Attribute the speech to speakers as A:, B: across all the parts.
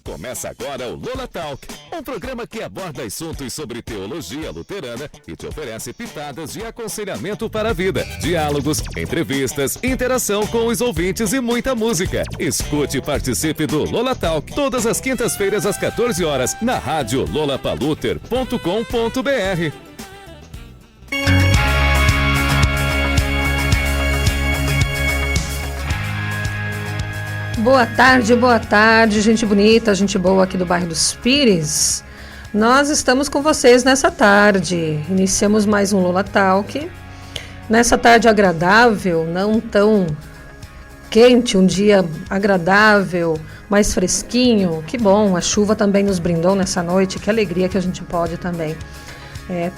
A: Começa agora o Lola Talk, um programa que aborda assuntos sobre teologia luterana e te oferece pitadas de aconselhamento para a vida, diálogos, entrevistas, interação com os ouvintes e muita música. Escute e participe do Lola Talk todas as quintas-feiras às 14 horas na rádio lolapaluter.com.br.
B: Boa tarde, gente bonita, gente boa aqui do bairro dos Pires. Nós estamos com vocês nessa tarde. Iniciamos mais um Lola Talk. Nessa tarde agradável, não tão quente, um dia agradável, mais fresquinho. Que bom, a chuva também nos brindou nessa noite. Que alegria que a gente pode também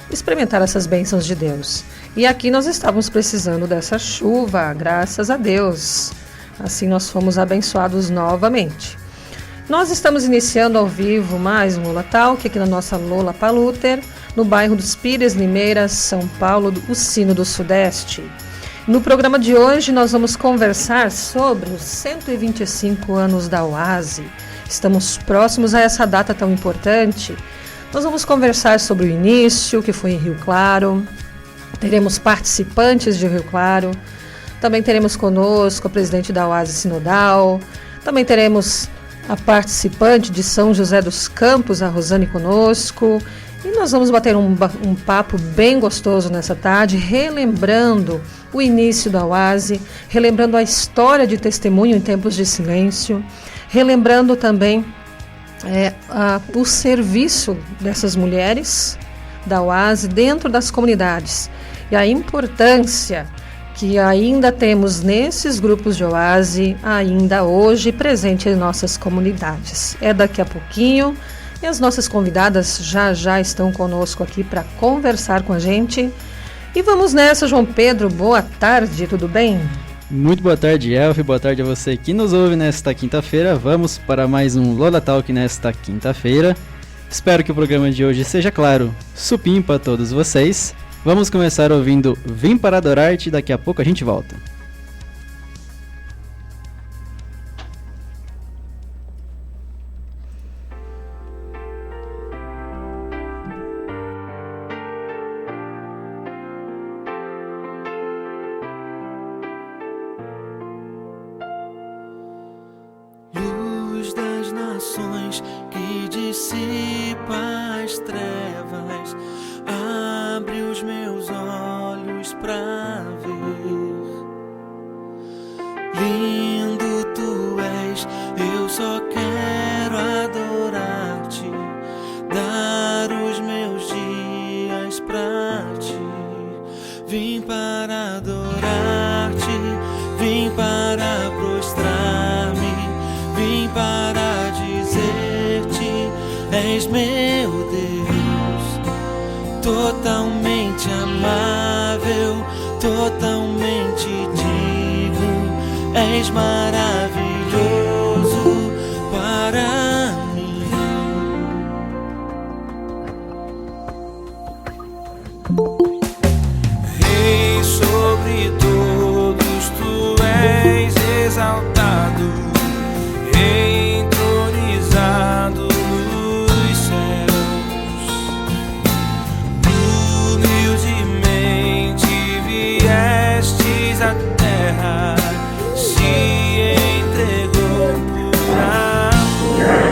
B: experimentar essas bênçãos de Deus. E aqui nós estávamos precisando dessa chuva, graças a Deus. Assim nós fomos abençoados novamente. Nós estamos iniciando ao vivo mais um Lola Talk aqui na nossa Lola Paluter, no bairro dos Pires, Limeira, São Paulo, o Sino do Sudeste. No programa de hoje nós vamos conversar sobre os 125 anos da Oase. Estamos próximos a essa data tão importante. Nós vamos conversar sobre o início, que foi em Rio Claro. Teremos participantes de Rio Claro. Também teremos conosco a presidente da Oase Sinodal. Também teremos a participante de São José dos Campos, a Rosane, conosco. E nós vamos bater um papo bem gostoso nessa tarde, relembrando o início da Oase, relembrando a história de testemunho em tempos de silêncio, relembrando também o serviço dessas mulheres da Oase dentro das comunidades e a importância que ainda temos nesses grupos de Oase, ainda hoje presente em nossas comunidades. É daqui a pouquinho e as nossas convidadas já estão conosco aqui para conversar com a gente. E vamos nessa, João Pedro, boa tarde, tudo bem?
C: Muito boa tarde, Elf, boa tarde a você que nos ouve nesta quinta-feira. Vamos para mais um Lola Talk nesta quinta-feira. Espero que o programa de hoje seja, claro, supimpa para todos vocês. Vamos começar ouvindo Vim para Adorar-te, daqui a pouco a gente volta.
D: Luz das nações que dissipa as trevas, abre os meus olhos pra ver. Lindo tu és, eu só quero adorar-te, dar os meus dias pra ti. Vim para adorar-te, vim para prostrar-me, vim para dizer-te, és meu Deus, totalmente amável, totalmente digno, és maravilhoso para mim. Rei sobre todos, tu és exaltado, entronizado nos céus. Humildemente viestes à terra, se entregou por amor.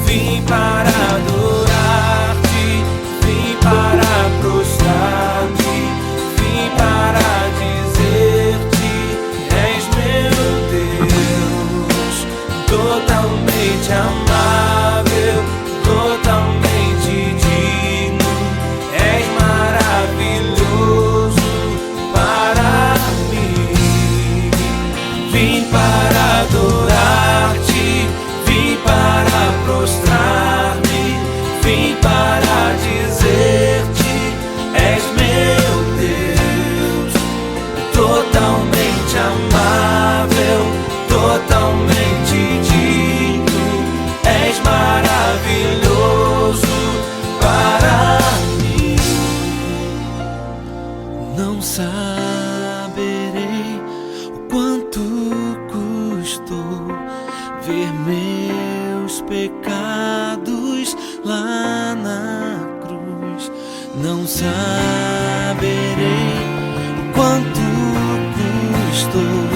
D: Vim para adorar-te, vim para prostrar-me, vim para dizer-te, és meu Deus, totalmente amável, totalmente digno, és maravilhoso para mim. Vim para adorar-te, vim para prostrar-me, vim para dizer-te, és meu Deus, totalmente amável, totalmente digno, és maravilhoso meus pecados lá na cruz. Não saberei o quanto custou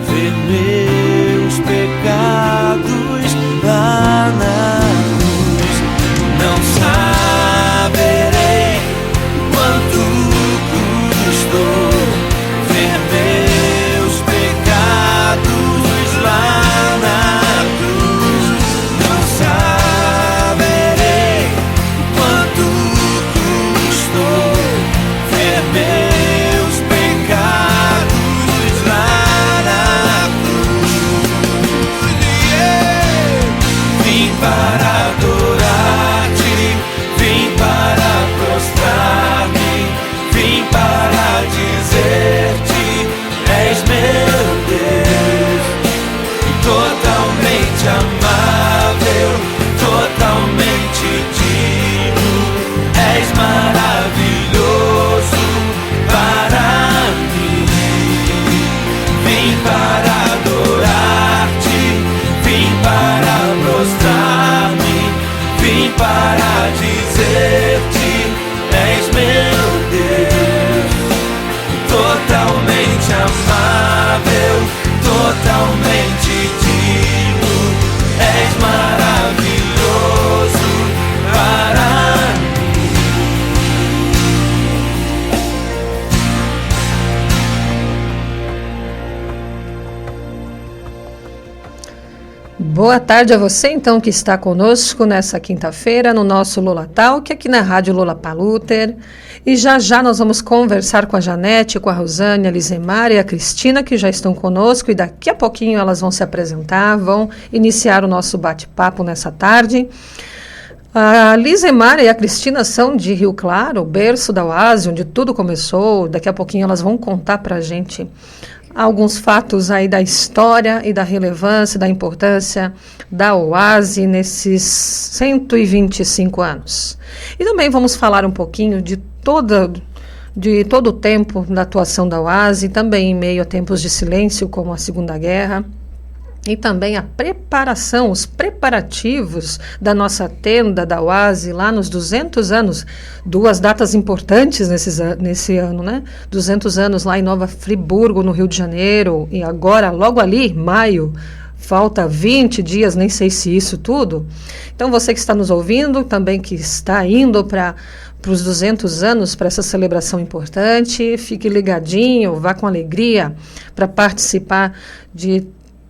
D: ver meus pecados lá na cruz. Não saberei o quanto custou ver meus pecados lá na cruz. Não saberei o quanto custou ver meus pecados lá na cruz. Vim para adorar-te, vim para prostrar-me, vim para dizer-te: és meu Deus, totalmente amável, totalmente digno, és maravilhoso para mim. Vim para adorar-te, vim para prostrar-me, vim para dizer-te: és meu Deus, totalmente amável, totalmente digno, és maravilhoso para mim.
B: Boa tarde a você, então, que está conosco nessa quinta-feira no nosso Lola Talk, aqui na Rádio Lollapalooza. E já já nós vamos conversar com a Janete, com a Rosane, a Lisemar e a Cristina, que já estão conosco, e daqui a pouquinho elas vão se apresentar, vão iniciar o nosso bate-papo nessa tarde. A Lisemar e a Cristina são de Rio Claro, o berço da Oase, onde tudo começou. Daqui a pouquinho elas vão contar para a gente alguns fatos aí da história e da relevância, da importância da Oase nesses 125 anos. E também vamos falar um pouquinho de todo o tempo da atuação da Oase, também em meio a tempos de silêncio, como a Segunda Guerra, e também a preparação, os preparativos da nossa tenda da Oase lá nos 200 anos, duas datas importantes nesse ano, né? 200 anos lá em Nova Friburgo, no Rio de Janeiro, e agora, logo ali, maio, falta 20 dias, nem sei se isso tudo. Então, você que está nos ouvindo, também que está indo para os 200 anos, para essa celebração importante, fique ligadinho, vá com alegria para participar de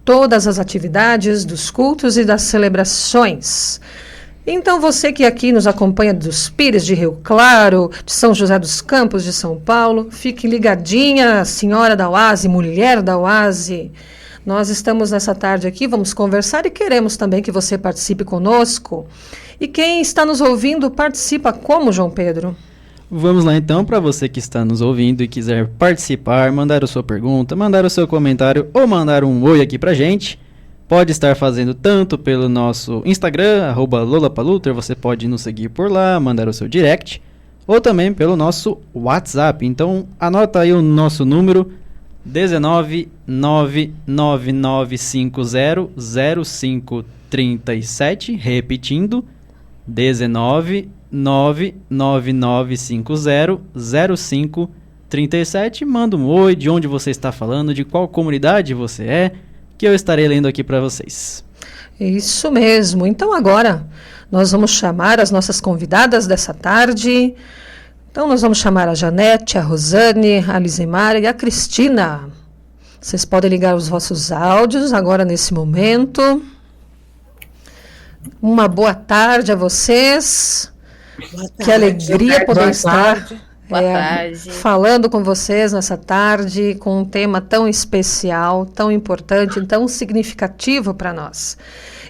B: todas as atividades, dos cultos e das celebrações. Então, você que aqui nos acompanha dos Pires de Rio Claro, de São José dos Campos, de São Paulo, fique ligadinha, senhora da Oase, mulher da Oase. Nós estamos nessa tarde aqui, vamos conversar e queremos também que você participe conosco. E quem está nos ouvindo participa como, João Pedro?
C: Vamos lá então, para você que está nos ouvindo e quiser participar, mandar a sua pergunta, mandar o seu comentário ou mandar um oi aqui pra gente, pode estar fazendo tanto pelo nosso Instagram, @Lollapalooza, você pode nos seguir por lá, mandar o seu direct, ou também pelo nosso WhatsApp. Então anota aí o nosso número, 19999500537, repetindo, 19999500537. Manda um oi, de onde você está falando, de qual comunidade você é, que eu estarei lendo aqui para vocês.
B: Isso mesmo. Então agora nós vamos chamar as nossas convidadas dessa tarde. Então nós vamos chamar a Janete, a Rosane, a Lisemar e a Cristina. Vocês podem ligar os vossos áudios agora nesse momento. Uma boa tarde a vocês. Que alegria poder estar falando com vocês nessa tarde, com um tema tão especial, tão importante, tão significativo para nós.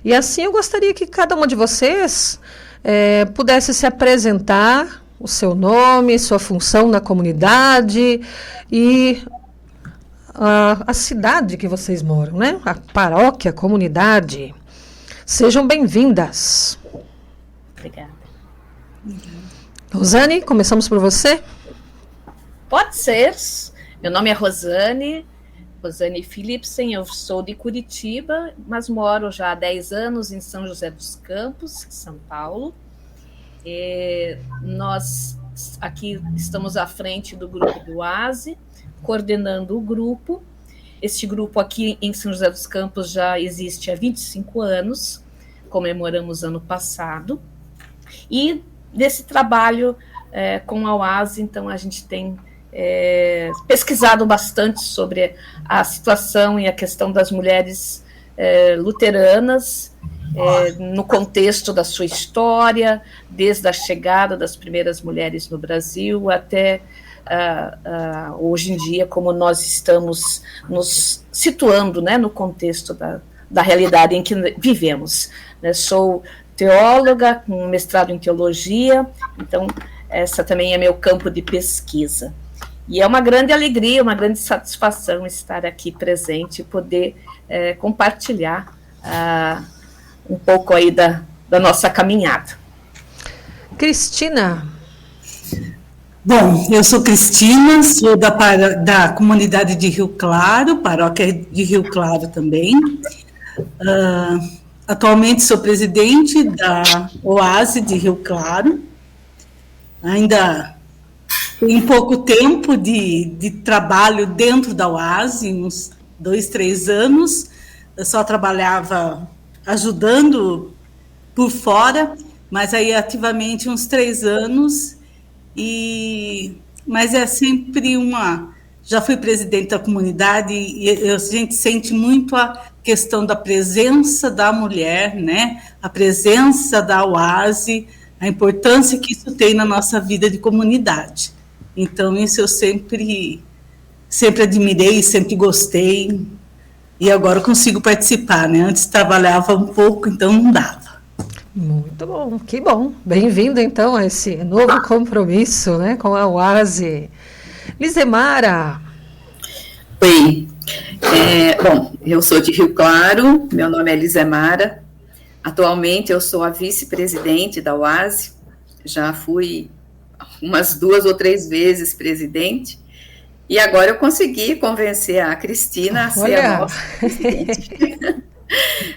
B: E assim eu gostaria que cada uma de vocês pudesse se apresentar, o seu nome, sua função na comunidade e a cidade que vocês moram, né? A paróquia, a comunidade. Sejam bem-vindas.
E: Obrigada.
B: Rosane, começamos por você?
E: Pode ser. Meu nome é Rosane, Rosane Philipsen, eu sou de Curitiba, mas moro já há 10 anos em São José dos Campos, São Paulo. Nós aqui estamos à frente do grupo do ASE, coordenando o grupo. Este grupo aqui em São José dos Campos já existe há 25 anos, comemoramos ano passado. E desse trabalho com a UASE, então a gente tem pesquisado bastante sobre a situação e a questão das mulheres luteranas, no contexto da sua história, desde a chegada das primeiras mulheres no Brasil até hoje em dia, como nós estamos nos situando, né, no contexto da realidade em que vivemos. Sou teóloga, com mestrado em teologia, então essa também é meu campo de pesquisa. E é uma grande alegria, uma grande satisfação estar aqui presente e poder compartilhar um pouco aí da nossa caminhada.
B: Cristina.
F: Bom, eu sou Cristina, sou da comunidade de Rio Claro, paróquia de Rio Claro também. Atualmente sou presidente da OASE de Rio Claro. Ainda tem pouco tempo de trabalho dentro da OASE, uns 2, 3 anos. Eu só trabalhava ajudando por fora, mas aí ativamente uns 3 anos. Mas é sempre já fui presidente da comunidade e a gente sente muito a questão da presença da mulher, né? A presença da OASE, a importância que isso tem na nossa vida de comunidade. Então, isso eu sempre admirei, sempre gostei, e agora eu consigo participar, né? Antes trabalhava um pouco, então não dava.
B: Muito bom, que bom. Bem-vindo, então, a esse novo compromisso, né, com a UASE. Lizemara.
G: Oi. Bom, eu sou de Rio Claro, meu nome é Lizemara. Atualmente eu sou a vice-presidente da UASE, já fui umas 2 ou 3 vezes presidente, e agora eu consegui convencer a Cristina a ser a nossa presidente.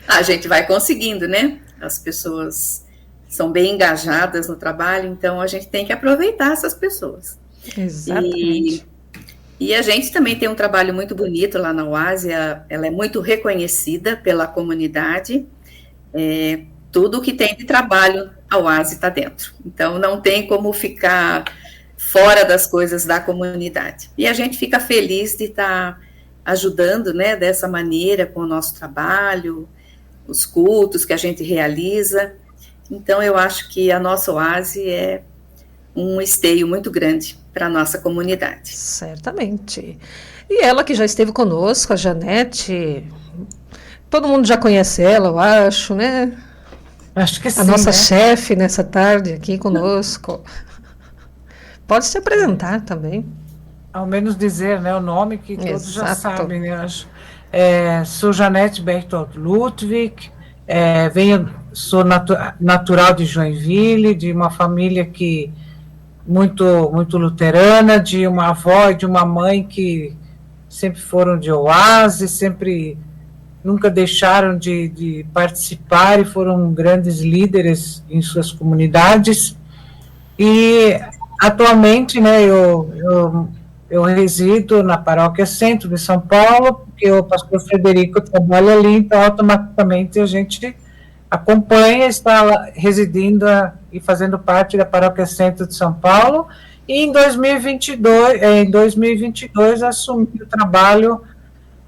G: A gente vai conseguindo, né? As pessoas são bem engajadas no trabalho, então a gente tem que aproveitar essas pessoas.
B: Exatamente.
G: E a gente também tem um trabalho muito bonito lá na UASE, ela é muito reconhecida pela comunidade, tudo que tem de trabalho a UASE está dentro, então não tem como ficar fora das coisas da comunidade. E a gente fica feliz de estar ajudando, né, dessa maneira com o nosso trabalho, os cultos que a gente realiza. Então eu acho que a nossa OASE é um esteio muito grande para a nossa comunidade.
B: Certamente. E ela que já esteve conosco, a Janete, todo mundo já conhece ela, eu acho, né?
H: Acho que sim,
B: a nossa
H: né?
B: Chefe nessa tarde aqui conosco. Pode se apresentar também.
H: Ao menos dizer, né, o nome que todos
B: Exato.
H: já sabem, né? Sou Janete Bertolt Ludwig, sou natural de Joinville, de uma família que muito luterana, de uma avó e de uma mãe que sempre foram de OASE, nunca deixaram de participar e foram grandes líderes em suas comunidades. E atualmente, né, eu resido na Paróquia Centro de São Paulo, porque o pastor Frederico trabalha ali, então automaticamente a gente acompanha, está lá, residindo e fazendo parte da Paróquia Centro de São Paulo, e em 2022 assumi o trabalho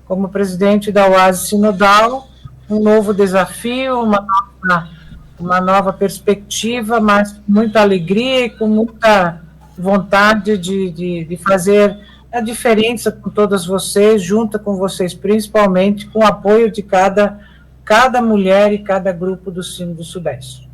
H: como presidente da OASE Sinodal, um novo desafio, uma nova perspectiva, mas com muita alegria e com muita vontade de fazer a diferença com todas vocês, junto com vocês, principalmente com o apoio de cada mulher e cada grupo do Sino do Sudeste.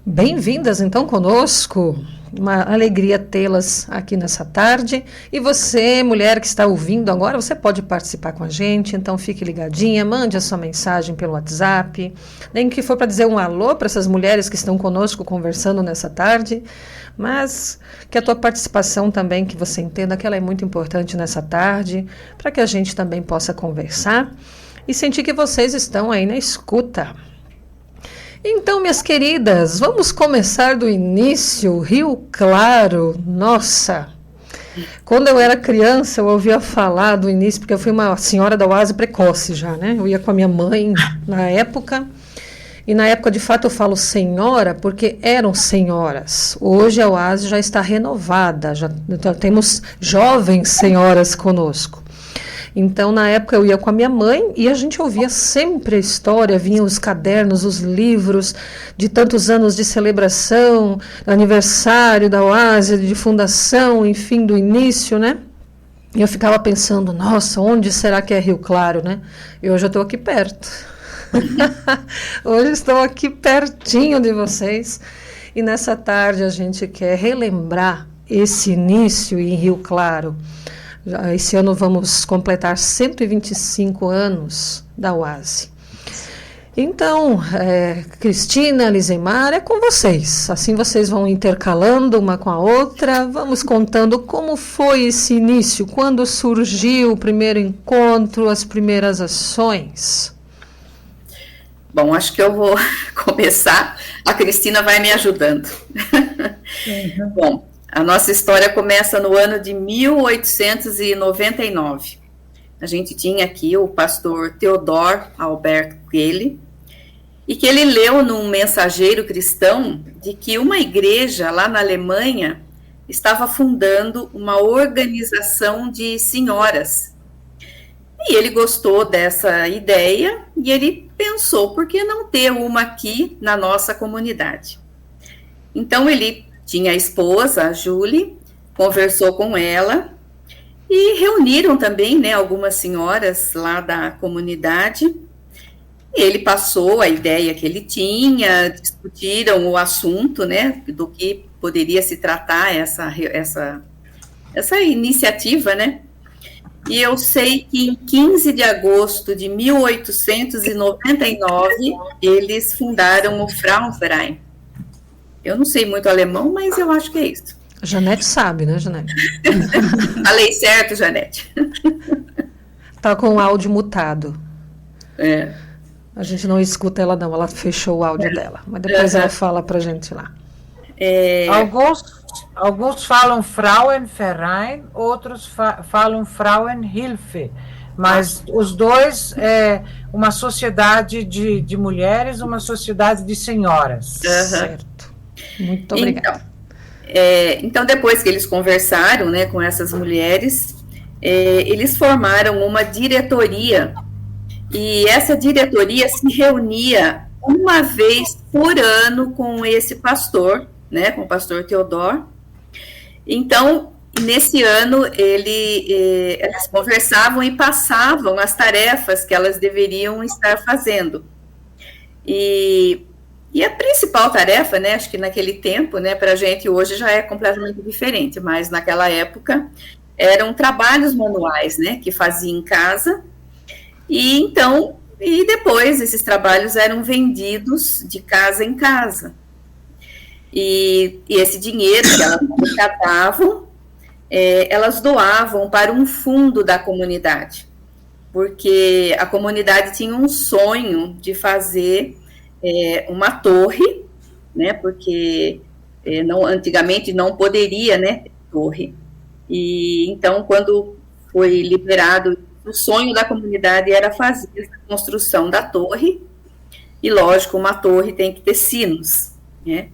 B: Bem-vindas, então, conosco. Uma alegria tê-las aqui nessa tarde. E você, mulher que está ouvindo agora, você pode participar com a gente, então fique ligadinha, mande a sua mensagem pelo WhatsApp, nem que for para dizer um alô para essas mulheres que estão conosco conversando nessa tarde, mas que a tua participação também, que você entenda que ela é muito importante nessa tarde, para que a gente também possa conversar e sentir que vocês estão aí na escuta. Então, minhas queridas, vamos começar do início. Rio Claro, nossa! Quando eu era criança, eu ouvia falar do início, porque eu fui uma senhora da oásis precoce já, né? Eu ia com a minha mãe na época, e na época, de fato, eu falo senhora, porque eram senhoras. Hoje a oásis já está renovada, já temos jovens senhoras conosco. Então, na época, eu ia com a minha mãe e a gente ouvia sempre a história, vinham os cadernos, os livros de tantos anos de celebração, aniversário da oásis, de fundação, enfim, do início, né? E eu ficava pensando, nossa, onde será que é Rio Claro, né? E hoje eu estou aqui perto. Hoje estou aqui pertinho de vocês. E nessa tarde a gente quer relembrar esse início em Rio Claro. Esse ano vamos completar 125 anos da oásis. Então, Cristina, Lisemar, é com vocês. Assim vocês vão intercalando uma com a outra. Vamos contando como foi esse início, quando surgiu o primeiro encontro, as primeiras ações.
G: Bom, acho que eu vou começar. A Cristina vai me ajudando. Uhum. Bom, a nossa história começa no ano de 1899. A gente tinha aqui o pastor Theodor Albert Kelly, e que ele leu num mensageiro cristão de que uma igreja lá na Alemanha estava fundando uma organização de senhoras. E ele gostou dessa ideia e ele pensou, por que não ter uma aqui na nossa comunidade? Então ele tinha a esposa, a Julie, conversou com ela e reuniram também, né, algumas senhoras lá da comunidade. E ele passou a ideia que ele tinha, discutiram o assunto, né, do que poderia se tratar essa iniciativa, né. E eu sei que em 15 de agosto de 1899, eles fundaram o Frauenverein. Eu não sei muito alemão, mas eu acho que é isso.
B: A Janete sabe, né, Janete?
G: Falei certo, Janete.
B: Tá com o áudio mutado.
G: É.
B: A gente não escuta ela não, ela fechou o áudio dela. Mas depois ela fala pra gente lá.
H: Alguns falam Frauenverein, outros falam Frauenhilfe. Mas os dois é uma sociedade de mulheres, uma sociedade de senhoras.
G: Uhum.
B: Certo. Muito obrigada.
G: Então, depois que eles conversaram, né, com essas mulheres, eles formaram uma diretoria. E essa diretoria se reunia uma vez por ano com esse pastor, né, com o pastor Theodor. Então, nesse ano, elas conversavam e passavam as tarefas que elas deveriam estar fazendo. E a principal tarefa, né, acho que naquele tempo, né, para a gente hoje já é completamente diferente, mas naquela época eram trabalhos manuais, né, que fazia em casa, e depois esses trabalhos eram vendidos de casa em casa. E esse dinheiro que elas arrecadavam, elas doavam para um fundo da comunidade, porque a comunidade tinha um sonho de fazer uma torre, né, porque antigamente não poderia, né, ter torre. E então, quando foi liberado, o sonho da comunidade era fazer a construção da torre, e lógico, uma torre tem que ter sinos, né.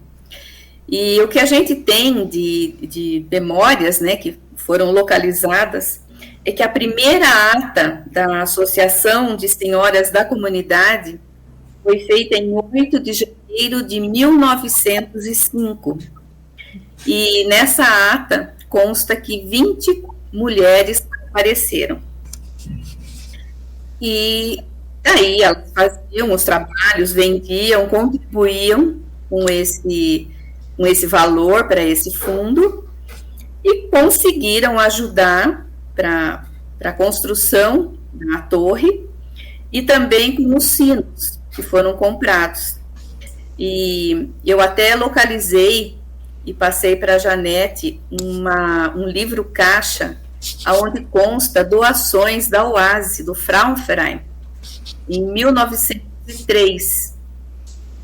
G: E o que a gente tem de memórias, né, que foram localizadas, é que a primeira ata da Associação de Senhoras da Comunidade foi feita em 8 de janeiro de 1905. E nessa ata consta que 20 mulheres apareceram. E aí elas faziam os trabalhos, vendiam, contribuíam, com esse valor para esse fundo e conseguiram ajudar para a construção da torre e também com os sinos que foram comprados. E eu até localizei e passei para a Janete um livro caixa onde consta doações da Oase, do Frauenverein, em 1903.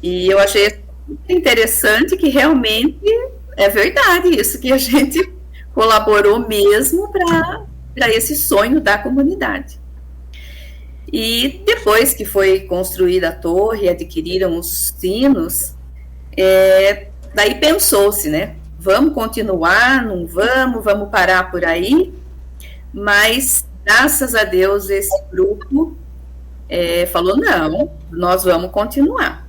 G: E eu achei interessante que realmente é verdade isso, que a gente colaborou mesmo para esse sonho da comunidade. E depois que foi construída a torre, adquiriram os sinos, daí pensou-se, né? Vamos continuar, não vamos parar por aí, mas graças a Deus esse grupo falou, não, nós vamos continuar.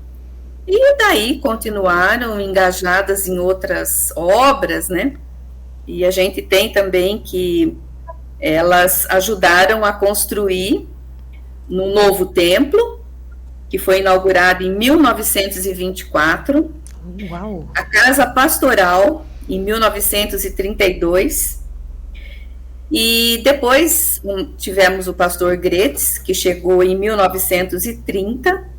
G: E daí continuaram engajadas em outras obras, né? E a gente tem também que elas ajudaram a construir no novo templo, que foi inaugurado em 1924,
B: Uau.
G: a Casa Pastoral, em 1932, e depois tivemos o pastor Gretz, que chegou em 1930,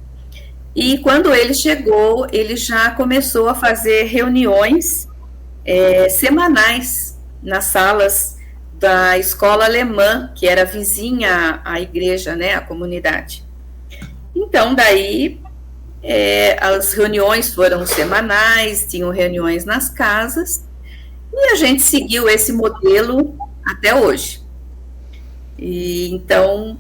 G: e quando ele chegou, ele já começou a fazer reuniões semanais nas salas da escola alemã, que era vizinha à igreja, né, à comunidade. Então, daí, as reuniões foram semanais, tinham reuniões nas casas, e a gente seguiu esse modelo até hoje. E, então, não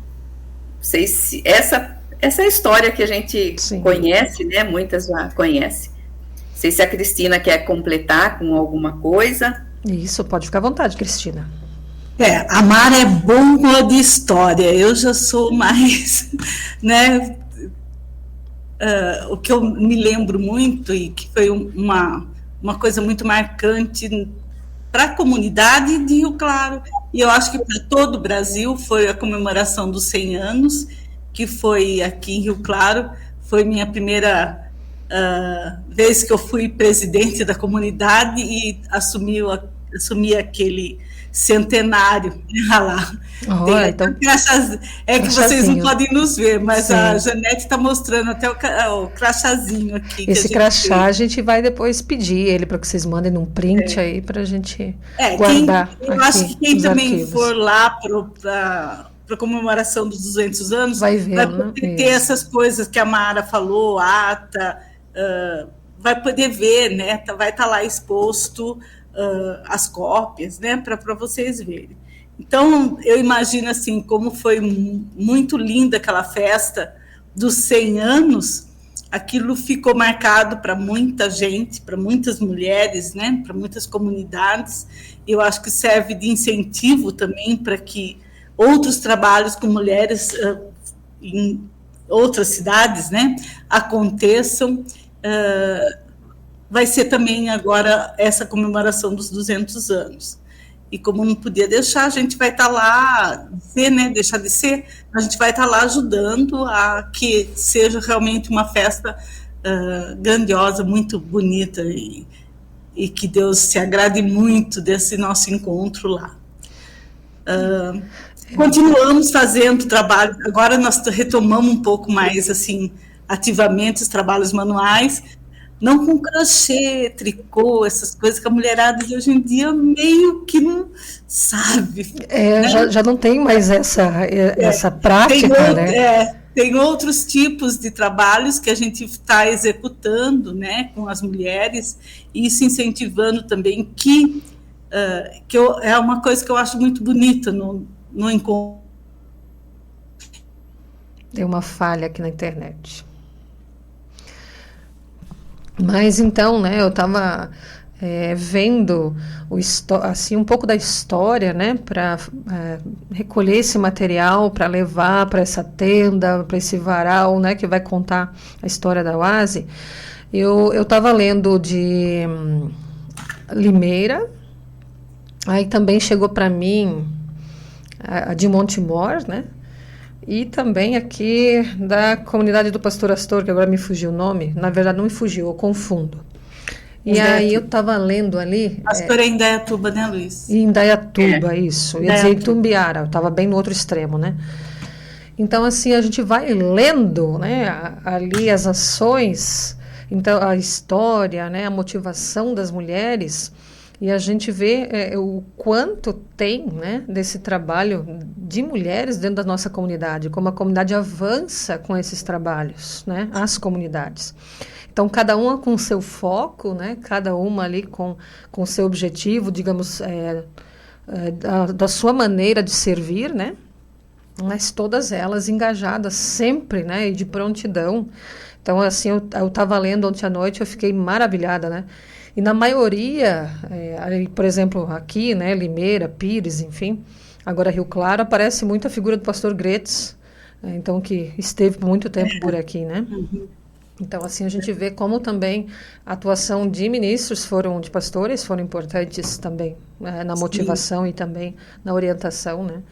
G: sei se essa é a história que a gente conhece, né, muitas já conhecem. Não sei se a Cristina quer completar com alguma coisa.
B: Isso, pode ficar à vontade, Cristina.
F: A Mara é boa de história, eu já sou mais, né, o que eu me lembro muito e que foi uma coisa muito marcante para a comunidade de Rio Claro, e eu acho que para todo o Brasil, foi a comemoração dos 100 anos, que foi aqui em Rio Claro, foi minha primeira vez que eu fui presidente da comunidade e assumi aquele centenário lá.
B: Então,
F: que vocês não podem nos ver, mas a Janete está mostrando até o crachazinho aqui.
B: Esse crachá a gente vai depois pedir ele para que vocês mandem num print aí para a gente guardar.
F: Eu acho que quem também for lá para a comemoração dos 200 anos
B: vai
F: poder ter essas coisas que a Mara falou, ata, vai poder ver, né? Vai estar lá exposto as cópias, né, para vocês verem. Então, eu imagino assim, como foi muito linda aquela festa dos 100 anos, aquilo ficou marcado para muita gente, para muitas mulheres, né, para muitas comunidades, e eu acho que serve de incentivo também para que outros trabalhos com mulheres em outras cidades, né, aconteçam. Vai ser também agora essa comemoração dos 200 anos. E como não podia deixar, a gente vai estar lá, deixar de ser, a gente vai estar lá ajudando a que seja realmente uma festa grandiosa, muito bonita, e que Deus se agrade muito desse nosso encontro lá. Continuamos fazendo trabalho, agora nós retomamos um pouco mais, assim, ativamente os trabalhos manuais, não com crochê, tricô, essas coisas que a mulherada de hoje em dia meio que não sabe.
B: Né? Já não tem mais essa prática, né?
F: Tem outros tipos de trabalhos que a gente está executando, né, com as mulheres, e isso incentivando também que é uma coisa que eu acho muito bonita no encontro.
B: Deu uma falha aqui na internet. Mas então, né, eu estava vendo assim, um pouco da história, né, para recolher esse material, para levar para essa tenda, para esse varal, né, que vai contar a história da Oase. Eu estava lendo de Limeira, aí também chegou para mim a de Montemor, né, E também aqui da comunidade do Pastor Astor, que agora me fugiu o nome. Na verdade, não me fugiu, eu confundo. E aí eu estava lendo ali...
F: Pastor é Indaiatuba, né, Luiz?
B: Indaiatuba, isso. Eu ia dizer Itumbiara, eu estava bem no outro extremo, né? Então, assim, a gente vai lendo, né, ali as ações, então, a história, né, a motivação das mulheres... E a gente vê o quanto tem, né, desse trabalho de mulheres dentro da nossa comunidade, como a comunidade avança com esses trabalhos, né, as comunidades. Então, cada uma com seu foco, né, cada uma ali com seu objetivo, digamos, da sua maneira de servir, né, mas todas elas engajadas sempre, né, e de prontidão. Então, assim, eu estava lendo ontem à noite, eu fiquei maravilhada, né. E na maioria, por exemplo, aqui, né, Limeira, Pires, enfim, agora Rio Claro, aparece muito a figura do pastor Gretz, então que esteve por muito tempo por aqui, né? Então, assim, a gente vê como também a atuação de ministros de pastores foram importantes também, na motivação e também na orientação, né?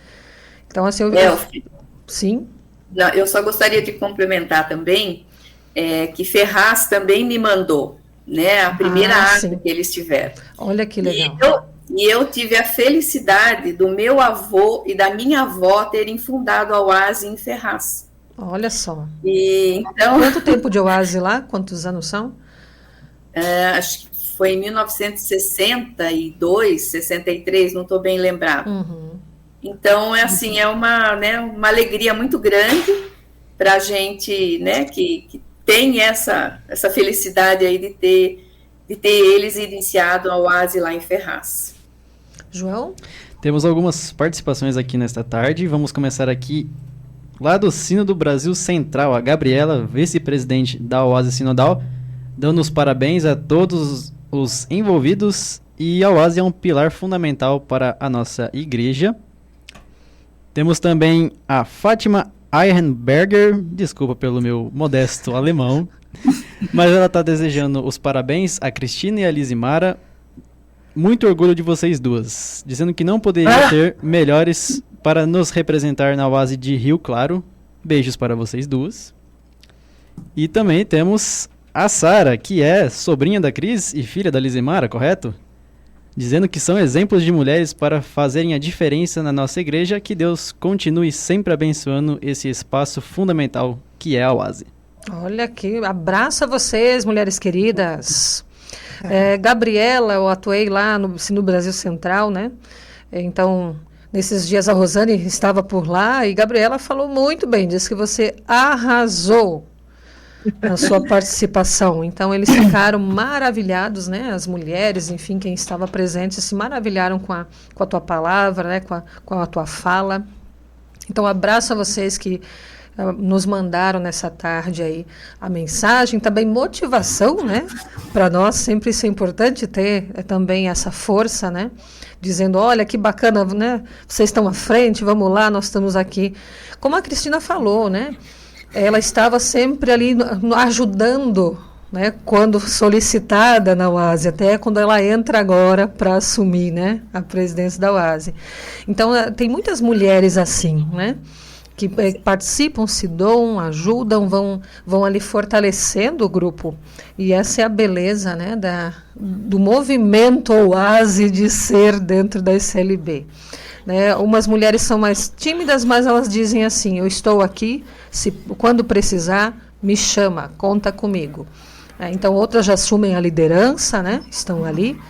B: Então, assim, sim?
G: Não, eu só gostaria de complementar também que Ferraz também me mandou, né, a primeira arte que eles tiveram.
B: Olha que legal.
G: E eu tive a felicidade do meu avô e da minha avó terem fundado a Oase em Ferraz.
B: Olha só.
G: E, então,
B: quanto tempo de Oase lá? Quantos anos são?
G: Acho que foi em 1962, 63, não estou bem lembrado.
B: Uhum.
G: Então, assim, é uma alegria muito grande para a gente, né, que tem essa felicidade aí de ter eles iniciado a Oase lá em Ferraz.
B: João?
C: Temos algumas participações aqui nesta tarde. Vamos começar aqui lá do Sino do Brasil Central. A Gabriela, vice-presidente da Oase Sinodal, dando os parabéns a todos os envolvidos, e a Oase é um pilar fundamental para a nossa igreja. Temos também a Fátima Eirenberger, desculpa pelo meu modesto alemão, mas ela está desejando os parabéns a Cristina e a Lizimara. Muito orgulho de vocês duas, dizendo que não poderia ter melhores para nos representar na Oase de Rio Claro. Beijos para vocês duas. E também temos a Sara, que é sobrinha da Cris e filha da Lizimara, correto? Dizendo que são exemplos de mulheres para fazerem a diferença na nossa igreja. Que Deus continue sempre abençoando esse espaço fundamental que é a Oase.
B: Olha aqui, abraço a vocês, mulheres queridas. Gabriela, eu atuei lá no Brasil Central, né? Então, nesses dias a Rosane estava por lá e Gabriela falou muito bem, disse que você arrasou na sua participação. Então, eles ficaram maravilhados, né? As mulheres, enfim, quem estava presente, se maravilharam com a tua palavra, né? Com a tua fala. Então, abraço a vocês que nos mandaram nessa tarde aí a mensagem, também motivação, né? Para nós sempre isso é importante ter também essa força, né? Dizendo, olha que bacana, né? Vocês estão à frente, vamos lá, nós estamos aqui. Como a Cristina falou, né? Ela estava sempre ali ajudando, né? Quando solicitada na Oase, até quando ela entra agora para assumir, né? A presidência da Oase. Então tem muitas mulheres assim, né? Que participam, se doam, ajudam, vão ali fortalecendo o grupo. E essa é a beleza, né, do movimento Oase de ser dentro da SLB. Né? Umas mulheres são mais tímidas, mas elas dizem assim, eu estou aqui, quando precisar, me chama, conta comigo. Então outras já assumem a liderança, né, estão ali,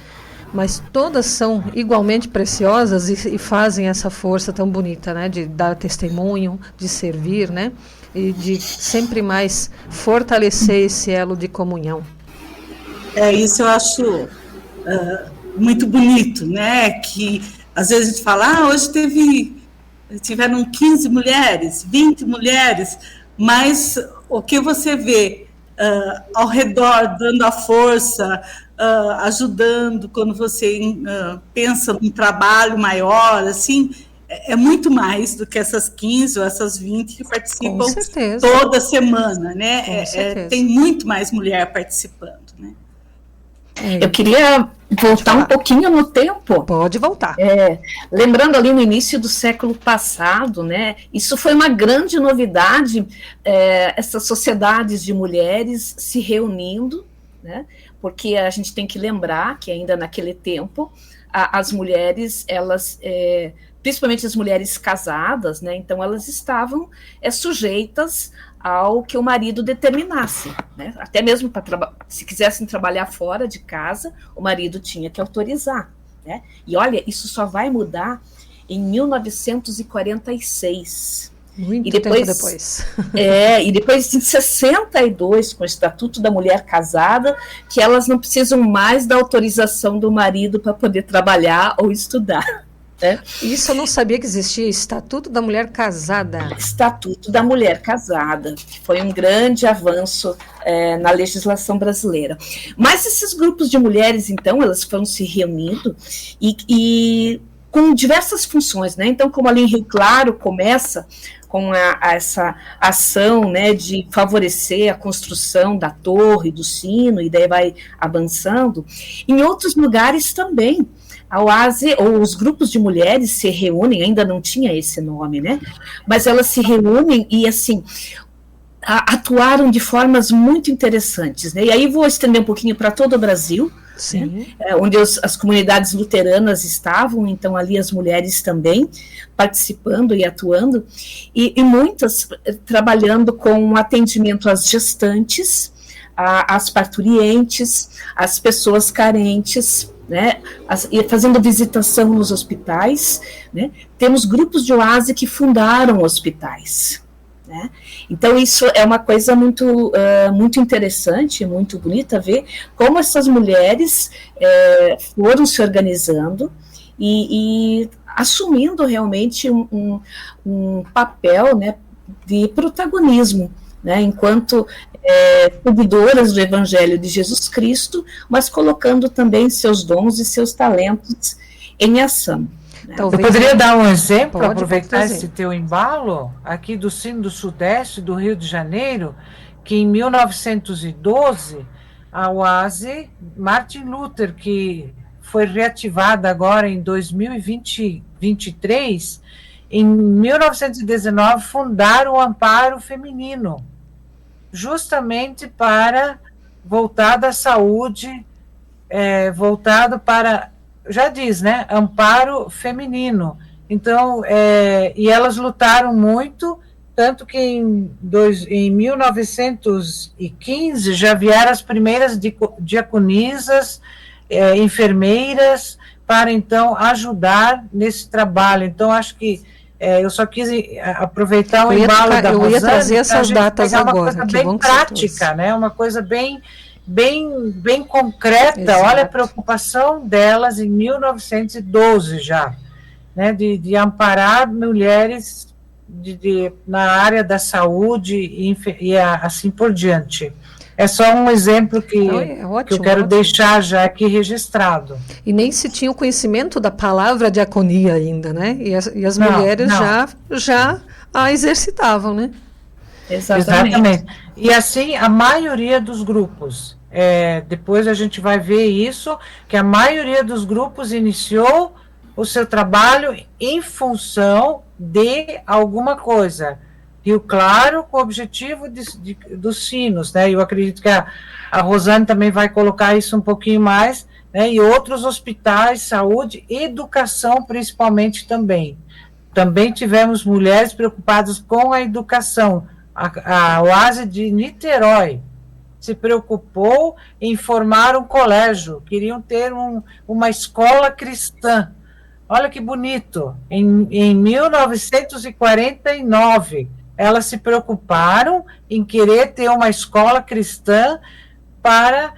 B: mas todas são igualmente preciosas e fazem essa força tão bonita, né, de dar testemunho, de servir, né, e de sempre mais fortalecer esse elo de comunhão.
F: Isso eu acho muito bonito, né, que às vezes a gente fala, hoje tiveram 15 mulheres, 20 mulheres, mas o que você vê ao redor, dando a força, ajudando, quando você pensa num trabalho maior, assim, é muito mais do que essas 15 ou essas 20 que participam toda semana, né? Tem muito mais mulher participando, né?
E: Eu queria voltar um pouquinho no tempo.
B: Pode voltar.
E: Lembrando ali no início do século passado, né? Isso foi uma grande novidade, essas sociedades de mulheres se reunindo, né? Porque a gente tem que lembrar que ainda naquele tempo as mulheres, elas, principalmente as mulheres casadas, né? Então elas estavam sujeitas ao que o marido determinasse, né? Até mesmo se quisessem trabalhar fora de casa, o marido tinha que autorizar, né? E olha, isso só vai mudar em 1946.
B: Muito tempo depois.
E: E depois em 62, com o Estatuto da Mulher Casada, que elas não precisam mais da autorização do marido para poder trabalhar ou estudar.
B: Isso eu não sabia que existia, Estatuto da Mulher Casada.
E: Estatuto da Mulher Casada, que foi um grande avanço na legislação brasileira. Mas esses grupos de mulheres, então, elas foram se reunindo e com diversas funções, né? Então, como ali em Rio Claro começa com essa ação, né, de favorecer a construção da torre, do sino, e daí vai avançando, em outros lugares também. A OASE, ou os grupos de mulheres se reúnem, ainda não tinha esse nome, né? Mas elas se reúnem e, assim, atuaram de formas muito interessantes, né? E aí vou estender um pouquinho para todo o Brasil, né? Onde as comunidades luteranas estavam, então ali as mulheres também participando e atuando, e muitas trabalhando com atendimento às gestantes, às parturientes, às pessoas carentes, né, fazendo visitação nos hospitais, né. Temos grupos de OASE que fundaram hospitais, né. Então isso é uma coisa muito interessante, muito bonita ver como essas mulheres foram se organizando e assumindo realmente um papel, né, de protagonismo, né, enquanto seguidoras do Evangelho de Jesus Cristo, mas colocando também seus dons e seus talentos em ação. Né?
H: Eu poderia dar um exemplo, aproveitar esse teu embalo, aqui do Sino do Sudeste, do Rio de Janeiro, que em 1912, a OASE, Martin Luther, que foi reativada agora em 2023, em 1919, fundaram o Amparo Feminino, justamente para voltado à saúde, voltado para, já diz, né, amparo feminino. Então, e elas lutaram muito, tanto que em 1915 já vieram as primeiras diaconisas, enfermeiras, para então ajudar nesse trabalho. Então, acho que eu só quis aproveitar o embalo da Rosane.
B: Eu ia trazer essas datas agora.
H: Uma coisa bem prática, né? Uma coisa bem concreta.
B: Exato.
H: Olha a preocupação delas em 1912 já, né? De amparar mulheres na área da saúde e assim por diante. É só um exemplo que eu quero deixar já aqui registrado.
B: E nem se tinha o conhecimento da palavra diaconia ainda, né? E as mulheres já a exercitavam, né?
H: Exatamente. E assim, a maioria dos grupos, depois a gente vai ver isso, que a maioria dos grupos iniciou o seu trabalho em função de alguma coisa. Rio Claro, com o objetivo dos sinos, né? Eu acredito que a Rosane também vai colocar isso um pouquinho mais, né? E outros hospitais, saúde, educação principalmente também. Também tivemos mulheres preocupadas com a educação. A OASE de Niterói se preocupou em formar um colégio, queriam ter uma escola cristã. Olha que bonito, em 1949, elas se preocuparam em querer ter uma escola cristã para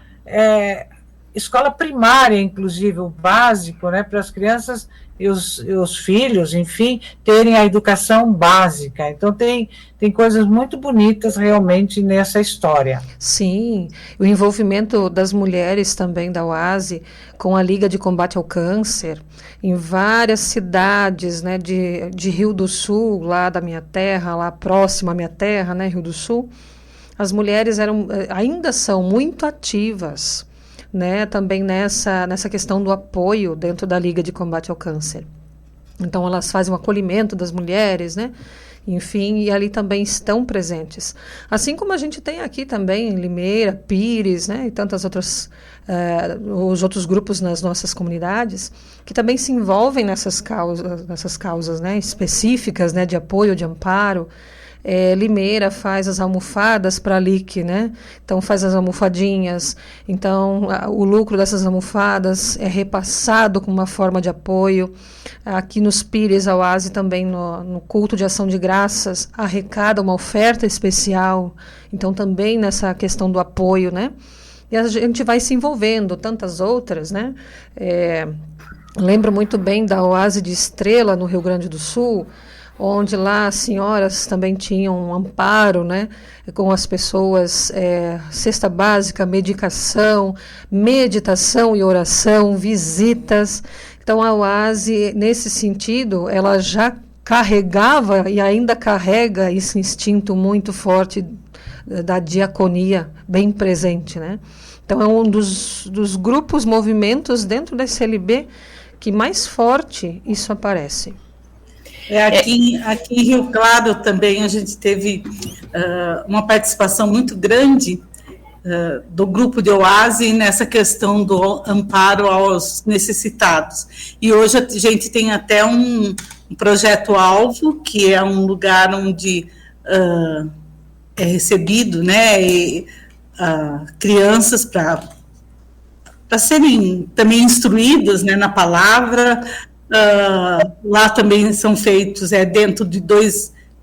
H: escola primária, inclusive, o básico, né, para as crianças e os filhos, enfim, terem a educação básica. Então, tem coisas muito bonitas realmente nessa história.
B: Sim, o envolvimento das mulheres também da OASE com a Liga de Combate ao Câncer, em várias cidades, né, de Rio do Sul, lá da minha terra, lá próximo à minha terra, né, Rio do Sul, as mulheres ainda são muito ativas né, também nessa questão do apoio dentro da Liga de Combate ao Câncer. Então, elas fazem o acolhimento das mulheres, né? Enfim, e ali também estão presentes. Assim como a gente tem aqui também em Limeira, Pires, né? E tantas outras, os outros grupos nas nossas comunidades, que também se envolvem nessas causas, né? Específicas, né? De apoio, de amparo. Limeira faz as almofadas para a LIC, né? Então faz as almofadinhas. Então o lucro dessas almofadas é repassado com uma forma de apoio. Aqui nos Pires, a OASE também no culto de ação de graças arrecada uma oferta especial. Então também nessa questão do apoio, né? E a gente vai se envolvendo, tantas outras, né? Lembro muito bem da OASE de Estrela, no Rio Grande do Sul, onde lá as senhoras também tinham um amparo, né, com as pessoas, cesta básica, medicação, meditação e oração, visitas. Então a OASE, nesse sentido, ela já carregava e ainda carrega esse instinto muito forte da diaconia bem presente, né? Então é um dos grupos, movimentos dentro da SLB que mais forte isso aparece.
F: Aqui em Rio Claro também a gente teve uma participação muito grande do grupo de OASE nessa questão do amparo aos necessitados. E hoje a gente tem até um projeto-alvo, que é um lugar onde é recebido, né, crianças para serem também instruídas, né, na palavra. Lá também são feitos dentro de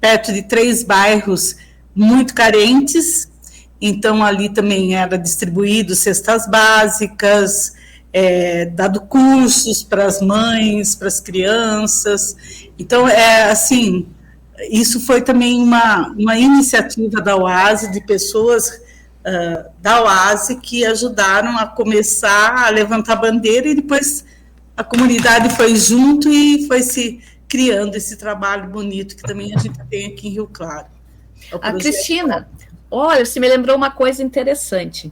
F: perto de 3 bairros muito carentes, então ali também era distribuído cestas básicas, dado cursos para as mães, para as crianças. Então, assim, isso foi também uma iniciativa da OASE, de pessoas da OASE que ajudaram a começar a levantar a bandeira, e depois a comunidade foi junto e foi se criando esse trabalho bonito que também a gente tem aqui em Rio Claro.
E: A Cristina, olha, você me lembrou uma coisa interessante.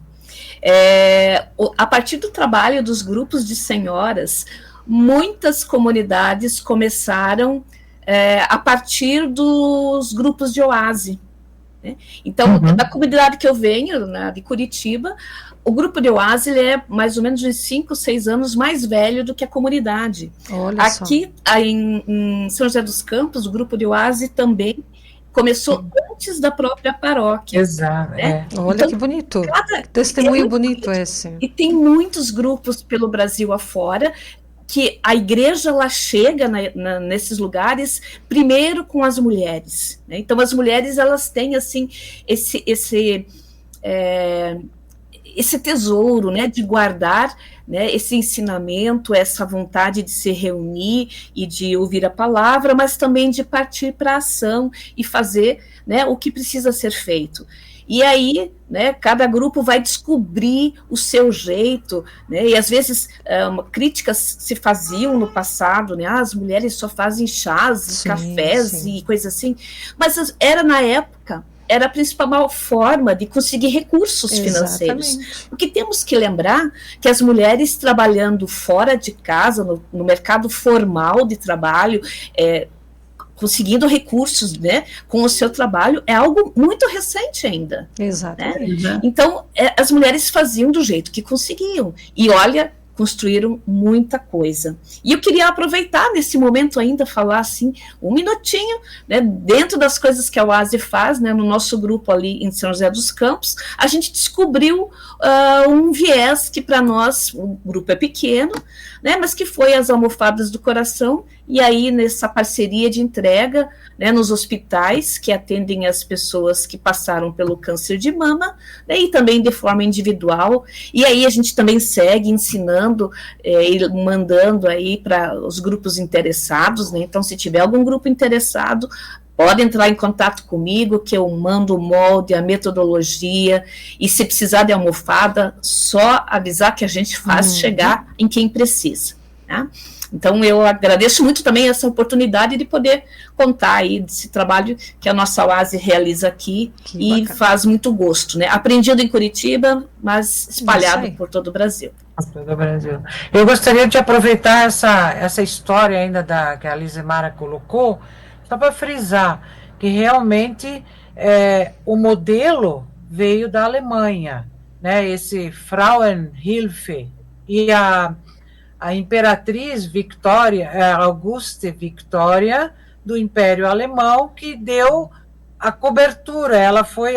E: A partir do trabalho dos grupos de senhoras, muitas comunidades começaram a partir dos grupos de OASE, né? Então, da comunidade que eu venho, de Curitiba, o grupo de OASE é mais ou menos uns 5, 6 anos mais velho do que a comunidade.
B: Olha
E: aqui em São José dos Campos, o grupo de OASE também começou antes da própria paróquia.
H: Exato.
E: Né?
B: Olha
E: então,
B: que bonito. Testemunho bonito esse.
E: E tem muitos grupos pelo Brasil afora, que a igreja ela chega nesses lugares primeiro com as mulheres, né? Então as mulheres elas têm assim esse tesouro, né, de guardar, né, esse ensinamento, essa vontade de se reunir e de ouvir a palavra, mas também de partir para a ação e fazer, né, o que precisa ser feito. E aí, né, cada grupo vai descobrir o seu jeito, né, e às vezes críticas se faziam no passado, né, as mulheres só fazem chás, cafés e coisas assim, mas na época, era a principal forma de conseguir recursos financeiros. Porque temos que lembrar que as mulheres trabalhando fora de casa, no mercado formal de trabalho, conseguindo recursos, né, com o seu trabalho, é algo muito recente ainda.
B: Exatamente.
E: Né? Então, as mulheres faziam do jeito que conseguiam. E olha, construíram muita coisa. E eu queria aproveitar nesse momento ainda, falar assim, um minutinho, né, dentro das coisas que a OASE faz, né, no nosso grupo ali em São José dos Campos, a gente descobriu um viés que para nós, o grupo é pequeno, né, mas que foi as almofadas do coração, e aí nessa parceria de entrega, né, nos hospitais que atendem as pessoas que passaram pelo câncer de mama, né, e também de forma individual, e aí a gente também segue ensinando e mandando aí para os grupos interessados, né, então se tiver algum grupo interessado, pode entrar em contato comigo, que eu mando o molde, a metodologia, e se precisar de almofada, só avisar que a gente faz chegar em quem precisa. Né? Então, eu agradeço muito também essa oportunidade de poder contar aí desse trabalho que a nossa OASE realiza aqui e faz muito gosto, né? Aprendido em Curitiba, mas espalhado por todo o Brasil.
H: Todo o Brasil. Eu gostaria de aproveitar essa história ainda que a Lizimara colocou, só para frisar que realmente o modelo veio da Alemanha, né? Esse Frauenhilfe, e a imperatriz Victoria, Auguste Victoria, do Império Alemão, que deu a cobertura, ela foi